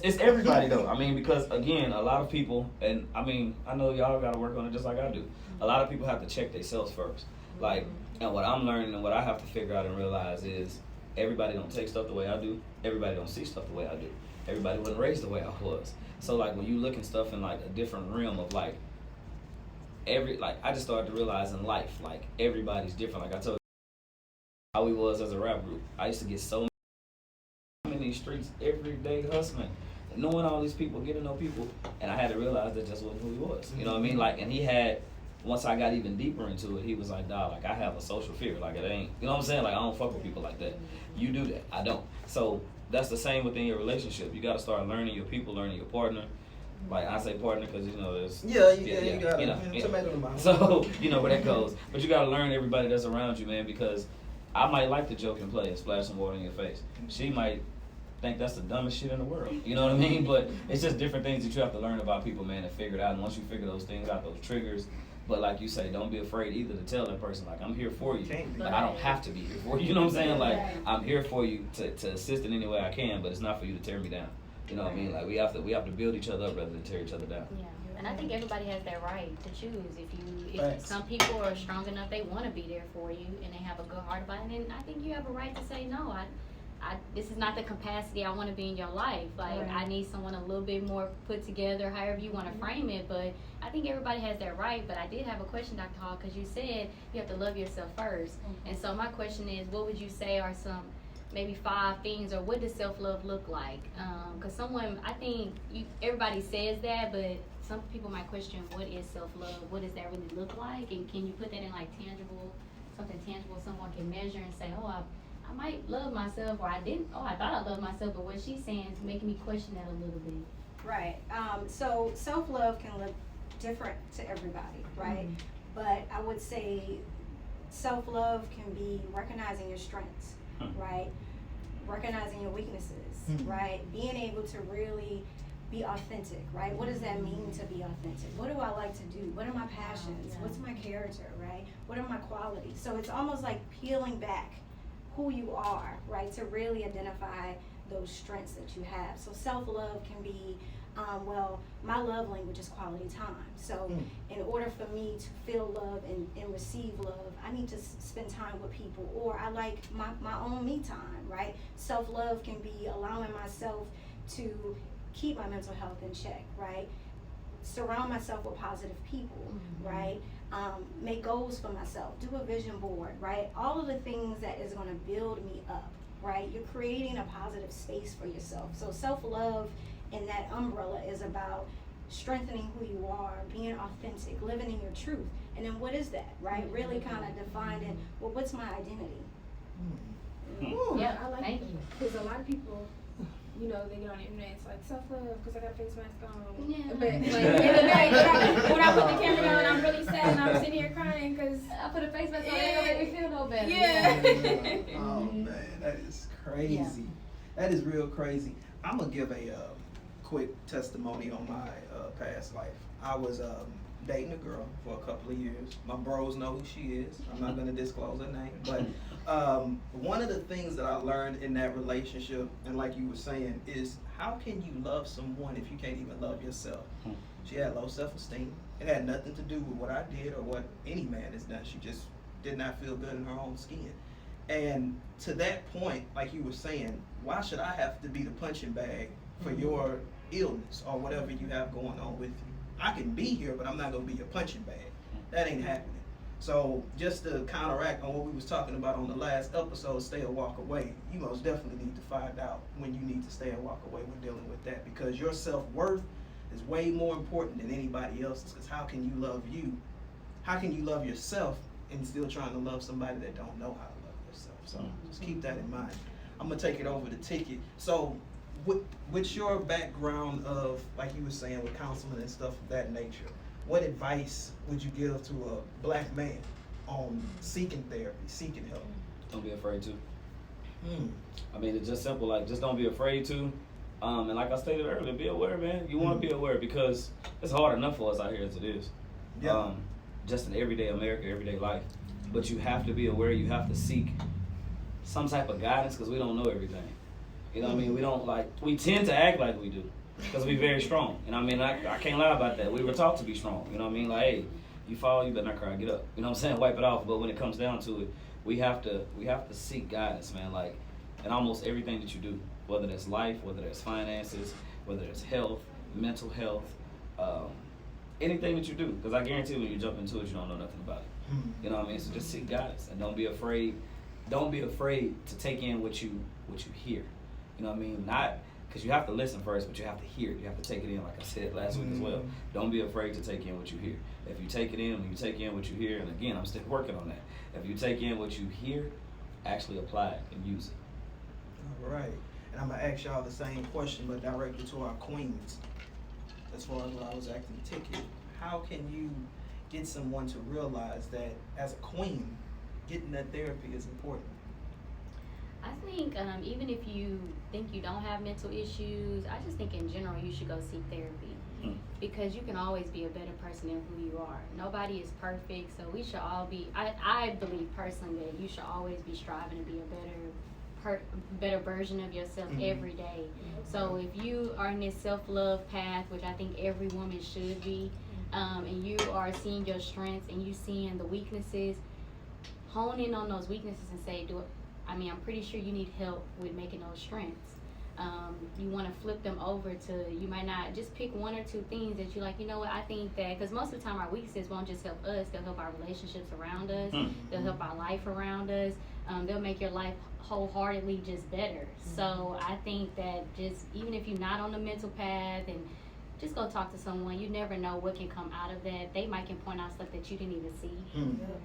it's everybody, though. I mean, because, again, a lot of people, and, I mean, I know y'all got to work on it just like I do. A lot of people have to check themselves first. Like, and what I'm learning and what I have to figure out and realize is everybody don't take stuff the way I do. Everybody don't see stuff the way I do. Everybody wasn't raised the way I was. So like when you look at stuff in like a different realm of like I just started to realize in life, like everybody's different. Like I told you how we was as a rap group. I used to get so in these streets every day hustling, knowing all these people, getting to know people, and I had to realize that just wasn't who he was. You know what I mean? Like, and he had. Once I got even deeper into it, he was like, dawg, like I have a social fear. Like it ain't, you know what I'm saying? Like I don't fuck with people like that. You do that, I don't. So that's the same within your relationship. You got to start learning your people, learning your partner. Like I say partner because you know there's you got tomato in the mouth. So you know where that goes. But you got to learn everybody that's around you, man, because I might like to joke and play and splash some water in your face. She might think that's the dumbest shit in the world. You know what I mean? But it's just different things that you have to learn about people, man, and figure it out. And once you figure those things out, those triggers. But like you say, don't be afraid either to tell that person, like, I'm here for you. But I don't have to be here for you. You know what I'm saying? Like, I'm here for you to assist in any way I can, but it's not for you to tear me down. You know what I mean? Like, we have to build each other up rather than tear each other down. Yeah. And I think everybody has that right to choose. If some people are strong enough, they want to be there for you, and they have a good heart about it, then I think you have a right to say, no, this is not the capacity I want to be in your life. Like, I need someone a little bit more put together, however you want to frame it. But I think everybody has that right. But I did have a question, Dr. Hall, because you said you have to love yourself first. And so my question is, what would you say are some maybe 5 things, or what does self-love look like? Because I think everybody says that, but some people might question, what is self-love? What does that really look like? And can you put that in like something tangible someone can measure and say, oh, I might love myself, or I thought I loved myself, but what she's saying is making me question that a little bit. Right. So self-love can look different to everybody, right? But I would say self-love can be recognizing your strengths, right? Recognizing your weaknesses, right? Being able to really be authentic, right? What does that mean to be authentic? What do I like to do? What are my passions? What's my character, right? What are my qualities? So it's almost like peeling back who you are, right? To really identify those strengths that you have. So self-love can be, my love language is quality time. So in order for me to feel love and receive love, I need to spend time with people, or I like my own me time, right? Self-love can be allowing myself to keep my mental health in check, right? Surround myself with positive people, right? Make goals for myself, do a vision board, right? All of the things that is going to build me up, right? You're creating a positive space for yourself. So self-love in that umbrella is about strengthening who you are, being authentic, living in your truth. And then what is that, right? Really kind of defining, well, what's my identity? Yeah, I like that. Because a lot of people, you know, they get on the internet, it's like self-love because I got a face mask on. Yeah. But like, when I put the camera on, I'm really sad and I'm sitting here crying because I put a face mask on, it don't make me feel no better. Yeah. Oh man, that is crazy. Yeah. That is real crazy. I'm gonna give a quick testimony on my past life. I was dating a girl for a couple of years. My bros know who she is. I'm not gonna disclose her name, but one of the things that I learned in that relationship, and like you were saying, is how can you love someone if you can't even love yourself? She had low self-esteem. It had nothing to do with what I did or what any man has done. She just did not feel good in her own skin. And to that point, like you were saying, why should I have to be the punching bag for your illness or whatever you have going on with you? I can be here, but I'm not gonna be your punching bag. That ain't happening. So just to counteract on what we was talking about on the last episode, stay or walk away, you most definitely need to find out when you need to stay or walk away when dealing with that, because your self-worth is way more important than anybody else's. Because how can you love you? How can you love yourself and still trying to love somebody that don't know how to love themselves. So just keep that in mind. I'm gonna take it over to Ticket. So with your background of, like you were saying, with counseling and stuff of that nature, what advice would you give to a black man on seeking therapy, seeking help? Don't be afraid to. I mean, it's just simple. Like, just don't be afraid to. And like I stated earlier, be aware, man. You want to be aware because it's hard enough for us out here as it is. Yeah. Just in everyday America, everyday life. But you have to be aware. You have to seek some type of guidance because we don't know everything. You know what I mean? We don't we tend to act like we do because we're very strong. And I mean, I can't lie about that. We were taught to be strong. You know what I mean? Like, hey, you fall, you better not cry, get up. You know what I'm saying? Wipe it off. But when it comes down to it, we have to seek guidance, man. Like, in almost everything that you do, whether that's life, whether that's finances, whether it's health, mental health, anything that you do. Because I guarantee when you jump into it, you don't know nothing about it. You know what I mean? So just seek guidance and don't be afraid. Don't be afraid to take in what you hear. You know what I mean? Not because you have to listen first, but you have to hear it. You have to take it in, like I said last week as well. Don't be afraid to take in what you hear. If you take it in, when you take in what you hear, and again, I'm still working on that. If you take in what you hear, actually apply it and use it. All right. And I'm going to ask y'all the same question, but directly to our queens. As far as what I was asking Ticket, how can you get someone to realize that as a queen, getting that therapy is important? I think even if you think you don't have mental issues, I just think in general you should go seek therapy because you can always be a better person than who you are. Nobody is perfect, so we should all be, I believe personally that you should always be striving to be a better version of yourself every day. So if you are in this self-love path, which I think every woman should be, and you are seeing your strengths and you seeing the weaknesses, hone in on those weaknesses and say, I'm pretty sure you need help with making those strengths. You want to flip them over to, you might not, just pick one or two things that you like, you know what, I think that, because most of the time our weaknesses won't just help us, they'll help our relationships around us, they'll help our life around us, they'll make your life wholeheartedly just better. So I think that just, even if you're not on the mental path, and just go talk to someone. You never know what can come out of that. They might can point out stuff that you didn't even see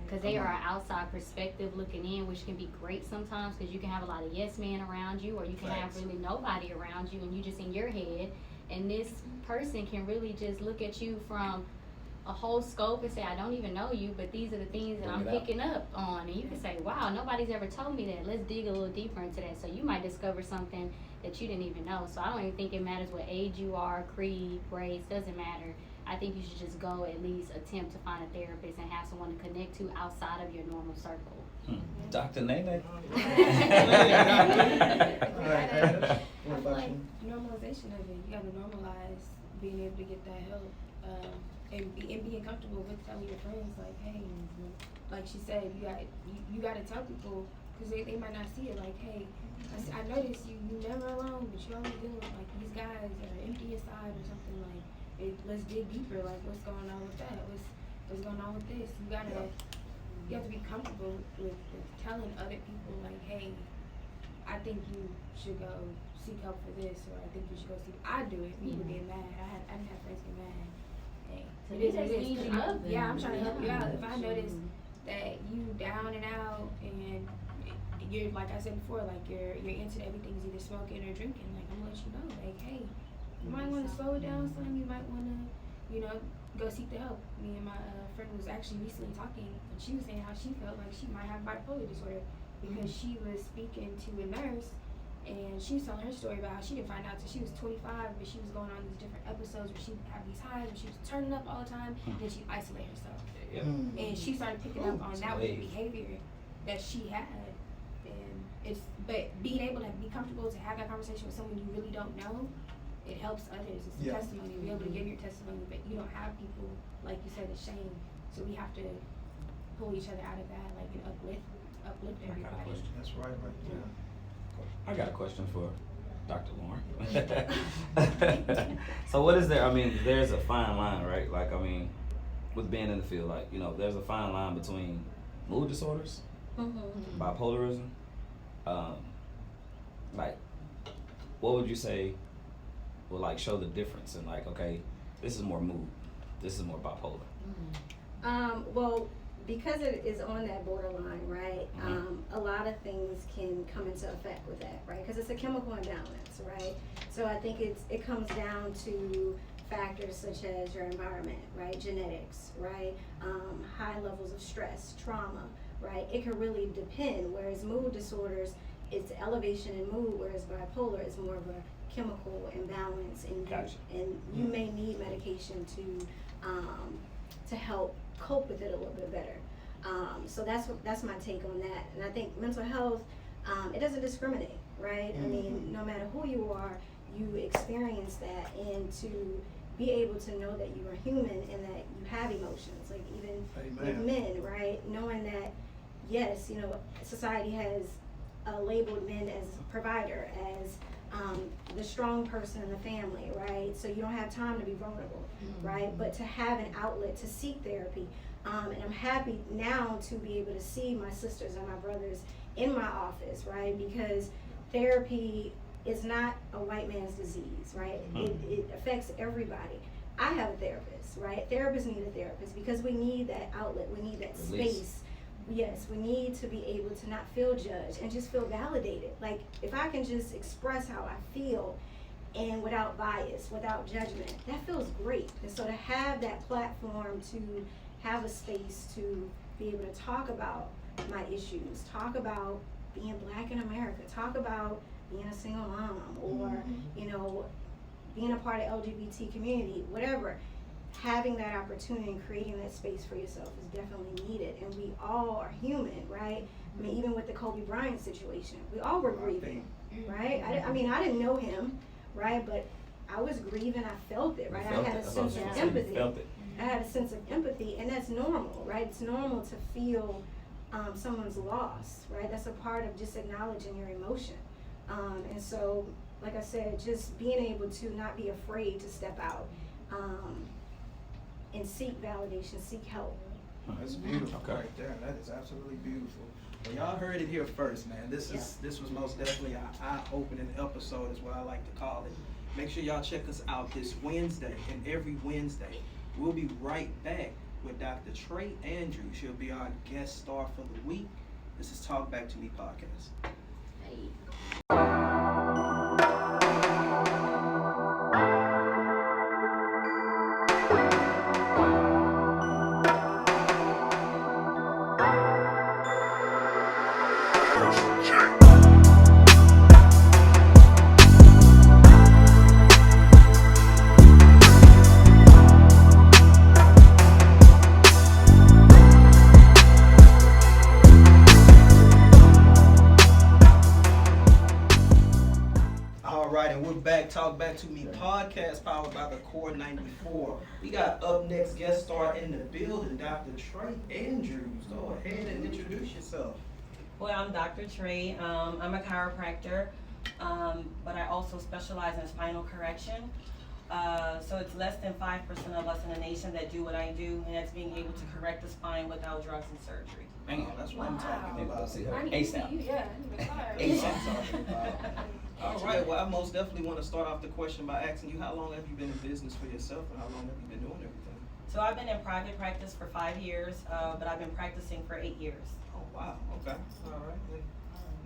because they are an outside perspective looking in, which can be great sometimes because you can have a lot of yes men around you, or you can have really nobody around you and you just in your head, and this person can really just look at you from a whole scope and say, I don't even know you, but these are the things that I'm picking up on. And you can say, wow, nobody's ever told me that. Let's dig a little deeper into that. So you might discover something that you didn't even know. So I don't even think it matters what age you are, creed, race, doesn't matter. I think you should just go at least attempt to find a therapist and have someone to connect to outside of your normal circle. Dr. Nene? I feel like normalization of it. You gotta normalize being able to get that help. And being comfortable with telling your friends, like, hey, like she said, you gotta tell people, because they might not see it, like, hey, I noticed you never alone, but you always dealing with, like, these guys that are empty inside or something, like, let's dig deeper, like, what's going on with that, what's going on with this. You have to be comfortable with telling other people, like, hey, I think you should go seek help for this, or I think you should go seek, I do it, people get mad, I didn't have friends get mad. So it is easy. I'm trying to help you out. If I notice that you down and out and you're, like I said before, like you're into everything is either smoking or drinking, like I'm gonna let you know, like, hey, you might want to slow it down some. You might want to, go seek the help. Me and my friend was actually recently talking, and she was saying how she felt like she might have bipolar disorder because she was speaking to a nurse. And she was telling her story about how she didn't find out until she was 25, but she was going on these different episodes where she would have these highs, where she was turning up all the time, and then she'd isolate herself. And she started picking up on that with the behavior that she had. And but being able to be comfortable to have that conversation with someone you really don't know, it helps others. It's a testimony. Be able to give your testimony, but you don't have people, like you said, it's shame. So we have to pull each other out of that, like, and uplift everybody. That's right there. I got a question for Dr. Lauren. So what is there, there's a fine line, right? Like, with being in the field, like, there's a fine line between mood disorders, bipolarism, like, what would you say will, like, show the difference in, like, okay, this is more mood, this is more bipolar? Well, because it is on that borderline, right? A lot of things can come into effect with that, right? Because it's a chemical imbalance, right? So I think it comes down to factors such as your environment, right? Genetics, right? High levels of stress, trauma, right? It can really depend. Whereas mood disorders, it's elevation in mood, whereas bipolar is more of a chemical imbalance, and Gotcha. and you may need medication to help cope with it a little bit better. So that's my take on that. And I think mental health, it doesn't discriminate, right? I mean, no matter who you are, you experience that, and to be able to know that you are human and that you have emotions, like even with men, right? Knowing that, yes, you know, society has labeled men as provider, as the strong person in the family, right? So you don't have time to be vulnerable, right? But to have an outlet to seek therapy. And I'm happy now to be able to see my sisters and my brothers in my office, right? Because therapy is not a white man's disease, right? It affects everybody. I have a therapist, right? Therapists need a therapist because we need that outlet. We need that space. Yes, we need to be able to not feel judged and just feel validated. Like, if I can just express how I feel and without bias, without judgment, that feels great. And so to have that platform, to have a space to be able to talk about my issues, talk about being Black in America, talk about being a single mom, or, you know, being a part of LGBT community, whatever. Having that opportunity and creating that space for yourself is definitely needed, and we all are human, right? I mean, even with the Kobe Bryant situation, we all were grieving, right? I mean, I didn't know him, right? But I was grieving, I felt it, right? I had a sense of empathy. I had a sense of empathy, and that's normal, right? It's normal to feel someone's loss, right? That's a part of just acknowledging your emotion. And so, like I said, just being able to not be afraid to step out and seek validation, seek help. That's beautiful right there. That is absolutely beautiful. Well, y'all heard it here first, man. This was most definitely an eye-opening episode, is what I like to call it. Make sure y'all check us out this Wednesday and every Wednesday. We'll be right back with Dr. Trey Andrews. She'll be our guest star for the week. This is Talk Back to Me podcast. Hey. Talk Back to Me podcast, powered by the Core 94. We got UpNext Guest Star in the building, Dr. Trey Andrews. Go ahead and introduce yourself. Well, I'm Dr. Trey. I'm a chiropractor, but I also specialize in spinal correction. So it's less than 5% of us in the nation that do what I do, and that's being able to correct the spine without drugs and surgery. Man, that's what I'm talking about. I need to see you, yeah. All right, well, I most definitely want to start off the question by asking you, how long have you been in business for yourself, and how long have you been doing everything? So I've been in private practice for 5 years, but I've been practicing for 8 years. Oh, wow, okay. All right.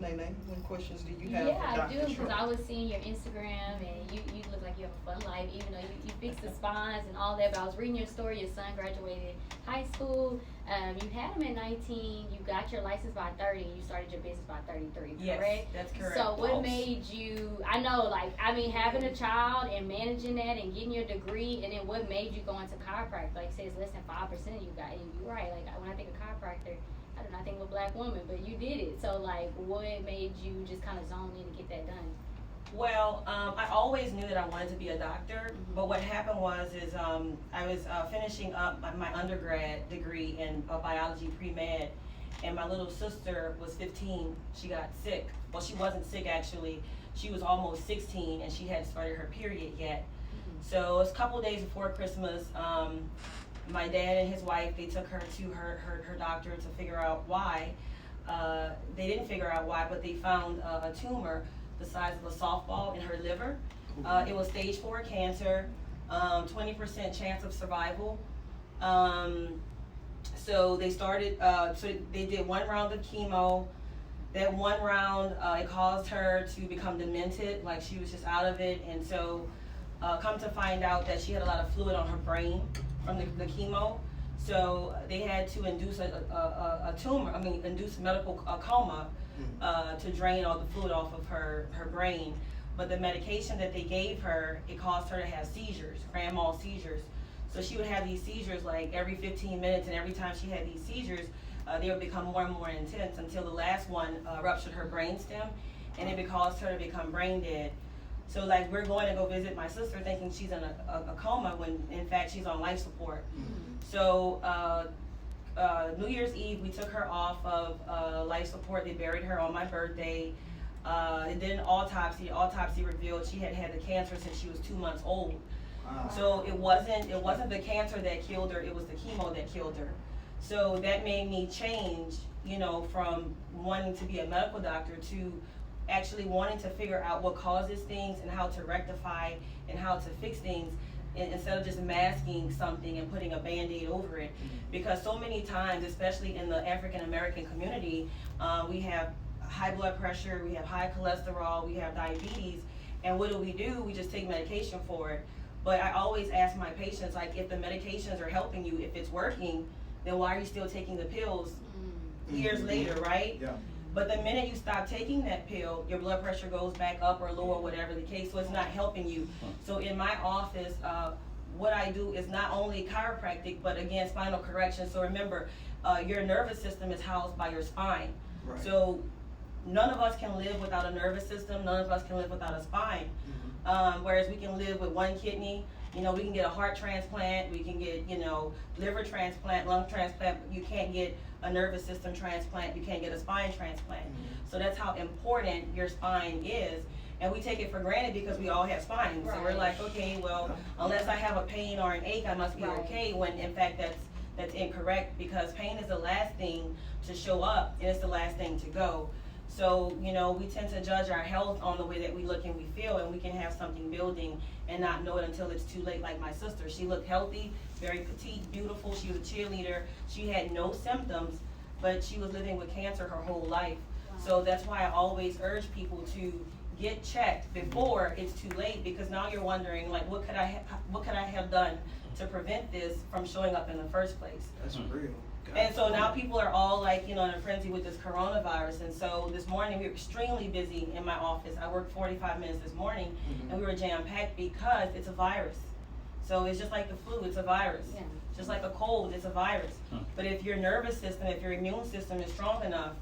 Nene, what questions do you have? Yeah, for I do, Dr. because Trey? I was seeing your Instagram, and you look like you have a fun life, even though you fix the spines and all that. But I was reading your story. Your son graduated high school. You had him at 19. You got your license by 30. And you started your business by 33. Correct? Yes, that's correct. So what made you? I know, having a child and managing that and getting your degree, and then what made you go into chiropractic? Like you said, it's less than 5% you got. And you're right. Like, when I think of chiropractor, I do not think of a Black woman, but you did it. So, what made you just kind of zone in to get that done? Well, I always knew that I wanted to be a doctor, but what happened was I was finishing up my undergrad degree in biology pre-med, and my little sister was 15. She got sick. Well, she wasn't sick, actually. She was almost 16, and she hadn't started her period yet. So it was a couple of days before Christmas. My dad and his wife, they took her to her doctor to figure out why. They didn't figure out why, but they found a tumor the size of a softball in her liver. It was stage 4 cancer, 20% chance of survival. So they started, so they did 1 round of chemo. That 1 round, it caused her to become demented, like she was just out of it. And so come to find out that she had a lot of fluid on her brain from the chemo. So they had to induce a tumor, induce medical coma to drain all the fluid off of her brain. But the medication that they gave her, it caused her to have seizures, grand mal seizures. So she would have these seizures like every 15 minutes, and every time she had these seizures, they would become more and more intense until the last one ruptured her brainstem, and it caused her to become brain dead. So like we're going to go visit my sister thinking she's in a coma when in fact she's on life support. So New Year's Eve, we took her off of life support. They buried her on my birthday. They did an autopsy. The autopsy revealed she had the cancer since she was 2 months old. Wow. So it wasn't the cancer that killed her, it was the chemo that killed her. So that made me change, from wanting to be a medical doctor to actually wanting to figure out what causes things and how to rectify and how to fix things, instead of just masking something and putting a Band-Aid over it. Because so many times, especially in the African American community, we have high blood pressure, we have high cholesterol, we have diabetes, and what do? We just take medication for it. But I always ask my patients, like, if the medications are helping you, if it's working, then why are you still taking the pills years later, right? Yeah. But the minute you stop taking that pill, your blood pressure goes back up or lower, whatever the case, so it's not helping you. So in my office, what I do is not only chiropractic, but again, spinal correction. So remember, your nervous system is housed by your spine. Right. So none of us can live without a nervous system, none of us can live without a spine. Whereas we can live with 1 kidney, we can get a heart transplant, we can get, liver transplant, lung transplant, but you can't get a nervous system transplant, you can't get a spine transplant. So that's how important your spine is. And we take it for granted because we all have spines. So we're like, okay, well, unless I have a pain or an ache, I must be okay, when in fact that's incorrect, because pain is the last thing to show up and it's the last thing to go. So, we tend to judge our health on the way that we look and we feel, and we can have something building and not know it until it's too late, like my sister. She looked healthy, very petite, beautiful. She was a cheerleader. She had no symptoms, but she was living with cancer her whole life. So that's why I always urge people to get checked before it's too late, because now you're wondering, like, what could I have done to prevent this from showing up in the first place? That's real. And so now people are all like, in a frenzy with this coronavirus. And so this morning we were extremely busy in my office. I worked 45 minutes this morning, and we were jam-packed because it's a virus. So it's just like the flu, it's a virus. Yeah. Just like a cold, it's a virus. But if your nervous system, if your immune system is strong enough,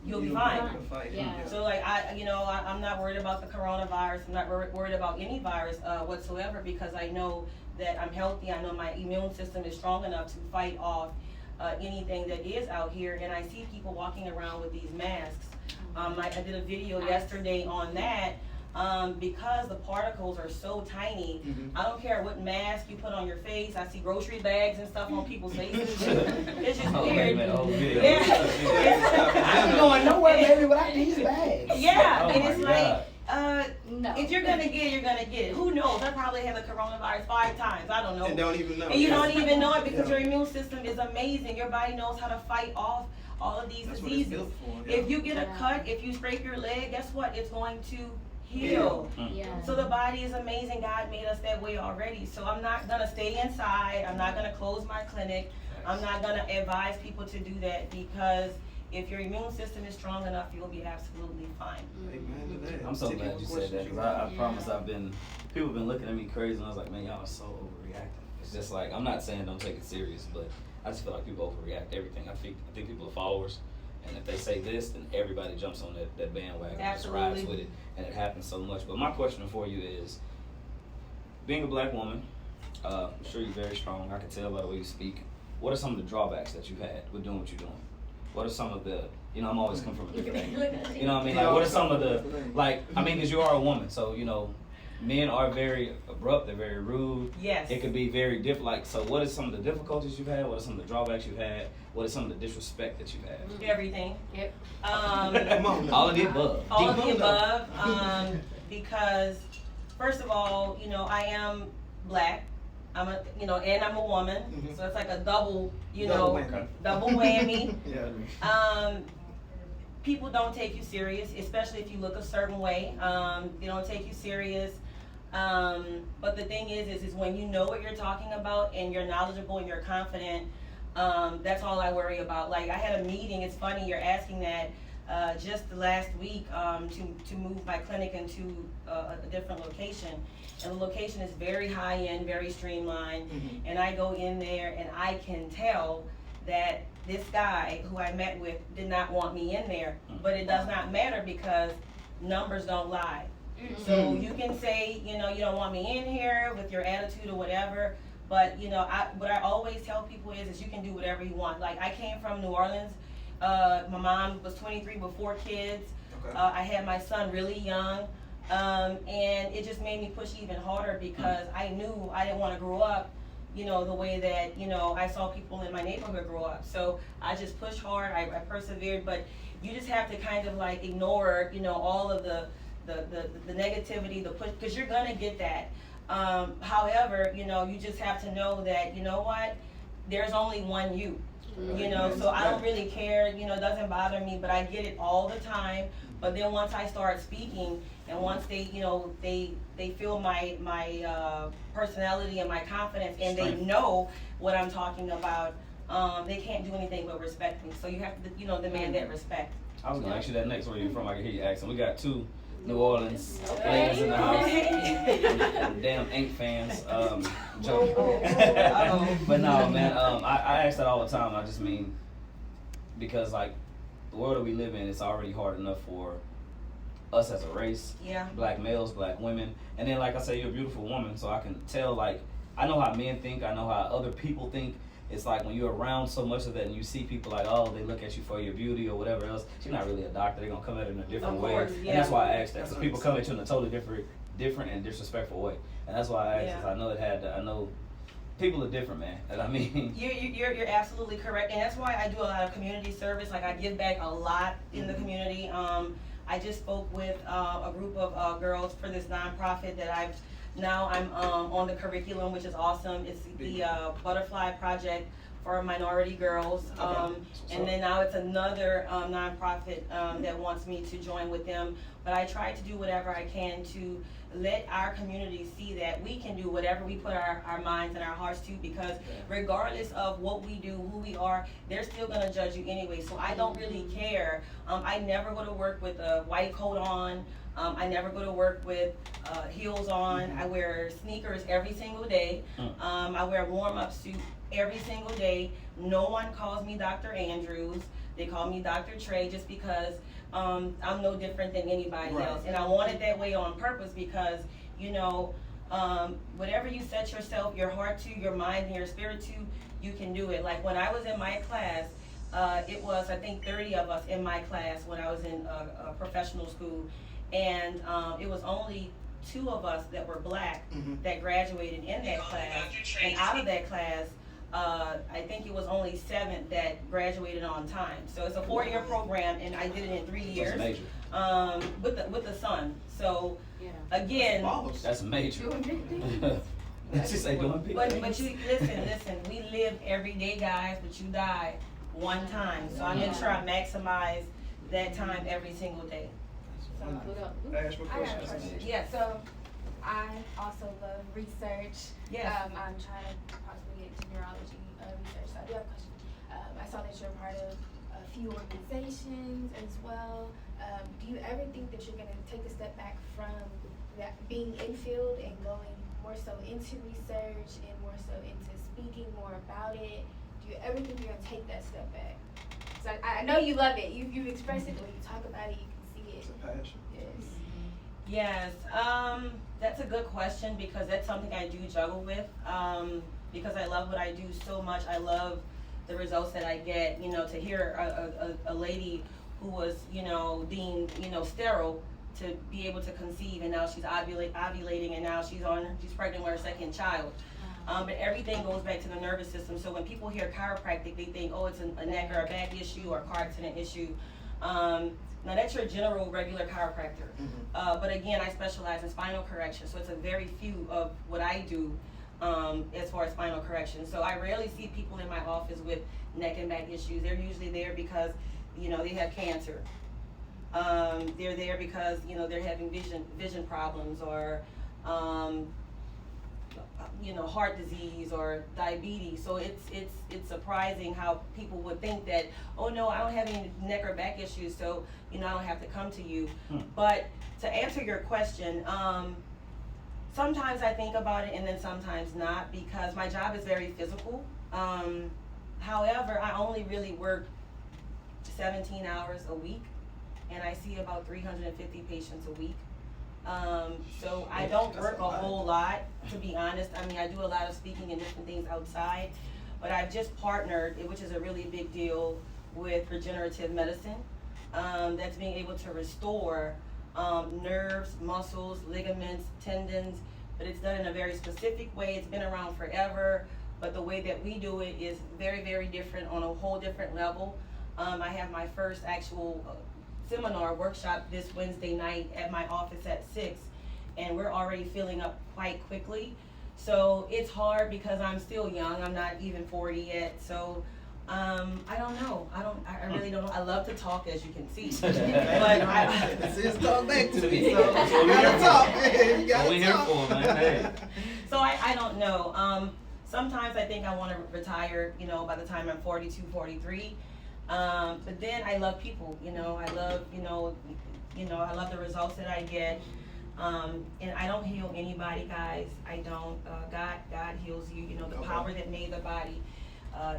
you'll be fine. Yeah. So like I'm not worried about the coronavirus. I'm not worried about any virus whatsoever, because I know that I'm healthy. I know my immune system is strong enough to fight off anything that is out here. And I see people walking around with these masks. I did a video yesterday on that. Because the particles are so tiny, I don't care what mask you put on your face. I see grocery bags and stuff on people's faces. It's just weird. I'm going nowhere, baby, without these bags. Yeah, and it's like, No. if you're gonna get it, you're gonna get it. Who knows? I probably had the coronavirus 5 times. I don't know. And don't even know. And you don't even know it, because your immune system is amazing. Your body knows how to fight off all of these That's what it's diseases. built for, yeah. If you get a cut, if you scrape your leg, guess what? It's going to heal. Yeah. So the body is amazing. God made us that way already. So I'm not gonna stay inside. I'm not gonna close my clinic. I'm not gonna advise people to do that, because if your immune system is strong enough, you'll be absolutely fine. Amen to that. I'm so Ticky, glad what you said questions that, you because got? I promise people have been looking at me crazy, and I was like, man, y'all are so overreacting. It's just like, I'm not saying don't take it serious, but I just feel like people overreact to everything. I think people are followers, and if they say this, then everybody jumps on that bandwagon and just rides with it, and it happens so much. But my question for you is, being a black woman, I'm sure you're very strong. I can tell by the way you speak. What are some of the drawbacks that you've had with doing what you're doing? What are some of the, I'm always coming from a different angle. You know what I mean? Like, what are some of the, because you are a woman, so, men are very abrupt, they're very rude. Yes. It could be very different. Like, so what are some of the difficulties you've had? What are some of the drawbacks you've had? What is some of the disrespect that you've had? Everything. Yep. Come on. All of the above. All of the above, because first of all, I am black. and I'm a woman, so it's like a double, double whammy. People don't take you serious, especially if you look a certain way. They don't take you serious. But the thing is when you know what you're talking about and you're knowledgeable and you're confident, that's all I worry about. Like, I had a meeting, it's funny you're asking that, just last week, to move my clinic into a different location. And the location is very high end, very streamlined. And I go in there and I can tell that this guy who I met with did not want me in there. But it does not matter because numbers don't lie. So you can say, you don't want me in here with your attitude or whatever, but what I always tell people is you can do whatever you want. Like, I came from New Orleans. My mom was 23 with 4 kids. I had my son really young, and it just made me push even harder because I knew I didn't want to grow up, the way that, I saw people in my neighborhood grow up. So I just pushed hard, I persevered, but you just have to kind of like ignore, all of the negativity, the push, because you're gonna get that. However, you just have to know that, what, there's only one you. So I don't really care, it doesn't bother me, but I get it all the time. But then once I start speaking, and once they, they feel my personality and my confidence, and they know what I'm talking about, they can't do anything but respect me. So you have to, demand that respect. I was gonna ask you that next. Where you from? I can hear you accent. We got 2 New Orleans ladies in the house. Damn Ain't fans. Joking. But no, man. I ask that all the time. I just mean because like the world that we live in, it's already hard enough for us as a race. Yeah. Black males, black women, and then like I say, you're a beautiful woman, so I can tell. Like, I know how men think. I know how other people think. It's like when you're around so much of that and you see people like, oh, they look at you for your beauty or whatever else. She's not really a doctor. They're going to come at it in a different way. Yeah. And that's why I asked that. Because people come at you in a totally different and disrespectful way. And that's why I asked. Yeah. I know people are different, man. And I mean. You're absolutely correct. And that's why I do a lot of community service. Like, I give back a lot in the community. I just spoke with a group of girls for this nonprofit that I'm on the curriculum, which is awesome. It's the Butterfly Project for minority girls. And then now it's another nonprofit that wants me to join with them. But I try to do whatever I can to let our community see that we can do whatever we put our minds and our hearts to, because regardless of what we do, who we are, they're still gonna judge you anyway. So I don't really care. I never go to work with a white coat on. I never go to work with heels on. I wear sneakers every single day. I wear a warm-up suit every single day. No one calls me Dr. Andrews. They call me Dr. Trey just because I'm no different than anybody else. And I want it that way on purpose because, whatever you set yourself, your heart to, your mind, and your spirit to, you can do it. Like when I was in my class, it was, I think, 30 of us in my class when I was in a professional school. And it was only 2 of us that were black that graduated in that class. And out of that class, I think it was only 7 that graduated on time. So it's a 4-year program, and I did it in 3 years. That's major. With the son. So again, that's major. She say doing big. But you listen. We live every day, guys, but you die one time. So I make sure I maximize that time every single day. Yeah, so I also love research. Yes. I'm trying to possibly get into neurology research, so I do have a question. I saw that you're part of a few organizations as well. Do you ever think that you're going to take a step back from that being in field and going more so into research and more so into speaking more about it? Do you ever think you're going to take that step back? So I know you love it. You've expressed it when you talk about it. You can see it. It's a passion. Yes, that's a good question because that's something I do juggle with because I love what I do so much. I love the results that I get, to hear a lady who was, deemed, sterile to be able to conceive, and now she's ovulating, and now she's pregnant with her 2nd child. But everything goes back to the nervous system. So when people hear chiropractic, they think, oh, it's a neck or a back issue or a car accident issue. Now that's your general regular chiropractor. But again, I specialize in spinal correction, so it's a very few of what I do as far as spinal correction. So I rarely see people in my office with neck and back issues. They're usually there because, you know, they have cancer. They're there because, you know, they're having vision problems, or you know, heart disease or diabetes. So it's surprising how people would think that, oh no, I don't have any neck or back issues, so, you know, I don't have to come to you. But to answer your question, sometimes I think about it and then sometimes not, because my job is very physical. However, I only really work 17 hours a week, and I see about 350 patients a week. So I don't work a whole lot, to be honest. I mean, I do a lot of speaking and different things outside, but I've just partnered, which is a really big deal, with regenerative medicine. That's being able to restore nerves, muscles, ligaments, tendons, but it's done in a very specific way. It's been around forever, but the way that we do it is very, very different, on a whole different level. I have my first actual seminar workshop this Wednesday night at my office at 6, and we're already filling up quite quickly. So it's hard because I'm still young. I'm not even 40 yet. So I don't know. I really don't know. I love to talk, as you can see. But This is talk back to me. So You gotta talk. Man. You gotta we here talk. for, man. Hey. So I don't know. Sometimes I think I want to retire, you know, by the time I'm 42, 43. But then I love people, you know, I love, I love the results that I get. And I don't heal anybody, guys. I don't. God heals you. You know, the power that made the body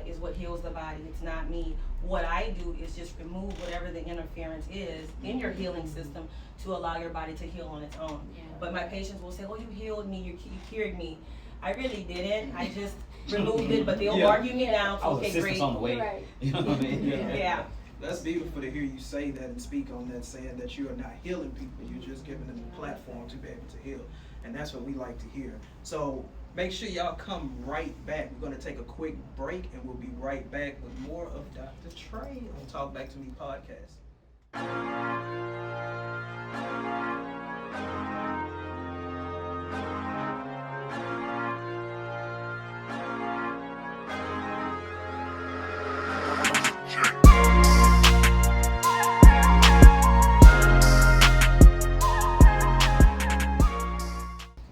is what heals the body. It's not me. What I do is just remove whatever the interference is in your healing system to allow your body to heal on its own. Yeah. But my patients will say, "Oh, you healed me. You cured me." I really didn't. I just removed it, but they'll argue me down. I was Okay, assistance great. on the way. Right. You know what I mean? Yeah. That's beautiful to hear you say that and speak on that, saying that you are not healing people, you're just giving them a platform to be able to heal. And that's what we like to hear. So make sure y'all come right back. We're going to take a quick break, and we'll be right back with more of Dr. Trey on Talk Back to Me podcast.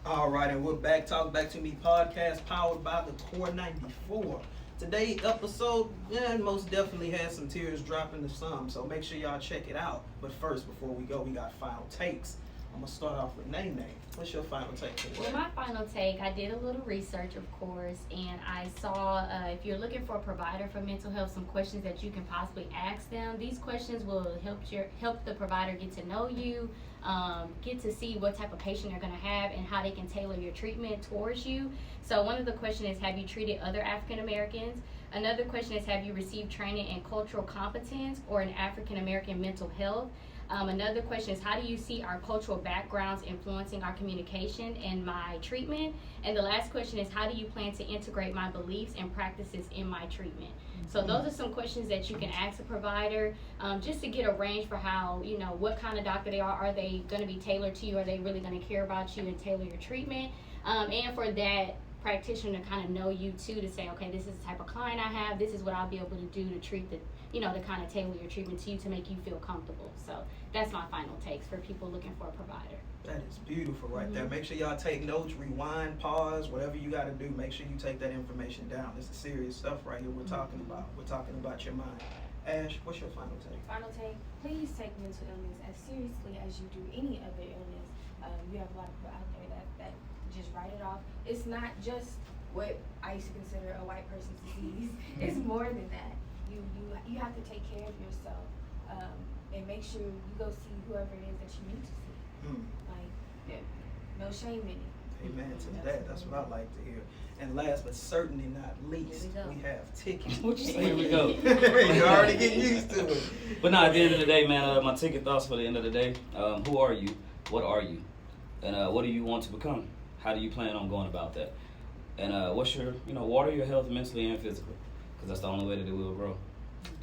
All right, and we're back. Talk Back to Me podcast, powered by the Core 94. Today's episode, most definitely has some tears dropping to some, so make sure y'all check it out. But first, before we go, we got final takes. I'm gonna start off with Nene. What's your final take today? Well, my final take, I did a little research, of course, and I saw if you're looking for a provider for mental health, some questions that you can possibly ask them. These questions will help the provider get to know you, get to see what type of patient you're going to have and how they can tailor your treatment towards you. So one of the questions is, have you treated other African Americans? Another question is, have you received training in cultural competence or in African American mental health? Another question is, how do you see our cultural backgrounds influencing our communication and my treatment? And the last question is, how do you plan to integrate my beliefs and practices in my treatment? So those are some questions that you can ask a provider, just to get a range for how, what kind of doctor they are. Are they going to be tailored to you? Are they really going to care about you and tailor your treatment? And for that practitioner to kind of know you too, to say, okay, this is the type of client I have. This is what I'll be able to do to treat the, to kind of tailor your treatment to you to make you feel comfortable. So that's my final takes for people looking for a provider. That is beautiful right there. Make sure y'all take notes, rewind, pause, whatever you got to do. Make sure you take that information down. This is serious stuff right here we're talking about. We're talking about your mind. Ash, what's your final take? Final take, please take mental illness as seriously as you do any other illness. You have a lot of people out there that just write it off. It's not just what I used to consider a white person's disease. It's more than that. You have to take care of yourself, and make sure you go see whoever it is that you need to see. Like, no shame in it. Amen to that. That's what I like to hear. And last but certainly not least, we have Ticket. Here we go. You're already getting used to it. But no, at the end of the day, man, my ticket thoughts for the end of the day. Who are you? What are you? And what do you want to become? How do you plan on going about that? And what's your, water your health mentally and physically, because that's the only way that it will grow.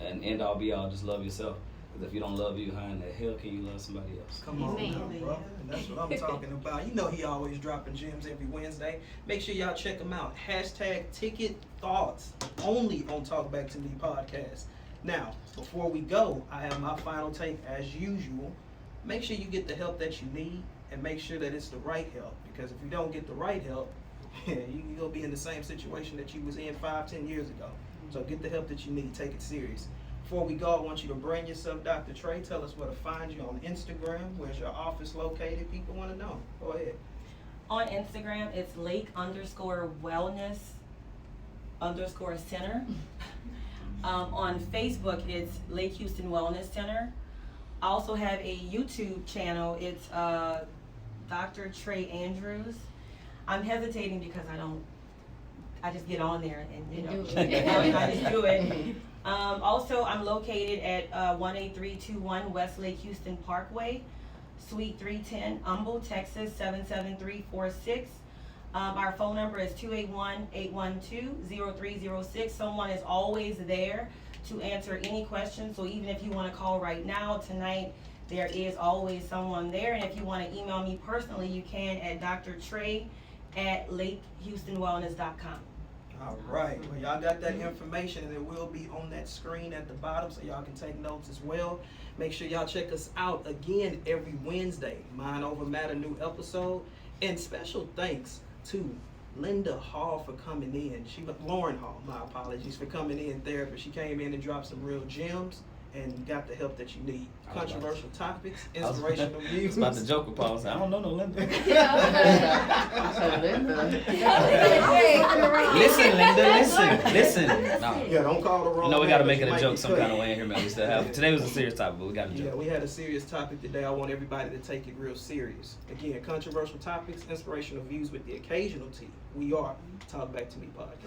And end all be all, just love yourself. Because if you don't love you, how in the hell can you love somebody else? Come on Amen. now, bro. That's what I'm talking about. You know he always dropping gems every Wednesday. Make sure y'all check him out. #Ticket Thoughts only on Talk Back to Me podcast. Now, before we go, I have my final take as usual. Make sure you get the help that you need and make sure that it's the right help. Because if you don't get the right help, you're going to be in the same situation that you was in 5-10 years ago. So get the help that you need. Take it serious. Before we go, I want you to brand yourself, Dr. Trey. Tell us where to find you on Instagram. Where's your office located? People want to know. Go ahead. On Instagram, it's Lake_Wellness_Center. On Facebook, it's Lake Houston Wellness Center. I also have a YouTube channel. It's Dr. Trey Andrews. I'm hesitating because I just get on there and I just do it. Also, I'm located at 18321 West Lake Houston Parkway, Suite 310, Humble, Texas 77346. Our phone number is 281-812-0306. Someone is always there to answer any questions. So even if you want to call right now, tonight, there is always someone there. And if you want to email me personally, you can at drtrey@lakehoustonwellness.com. All right. Well, y'all got that information, and it will be on that screen at the bottom, so y'all can take notes as well. Make sure y'all check us out again every Wednesday. Mind Over Matter new episode. And special thanks to Linda Hall for coming in. Lauren Hall, my apologies, for coming in therapy. She came in and dropped some real gems and got the help that you need. Controversial topics, inspirational views. I was about to joke with Paul. I don't know no Linda. Listen, Linda, listen. No. Yeah, don't call the wrong. No, we got to name, make it a might joke be some cut. kind of way in here, man. We still have. Today was a serious topic, but we got a joke. Yeah, we had a serious topic today. I want everybody to take it real serious. Again, controversial topics, inspirational views with the occasional tea. We are Talk Back to Me podcast.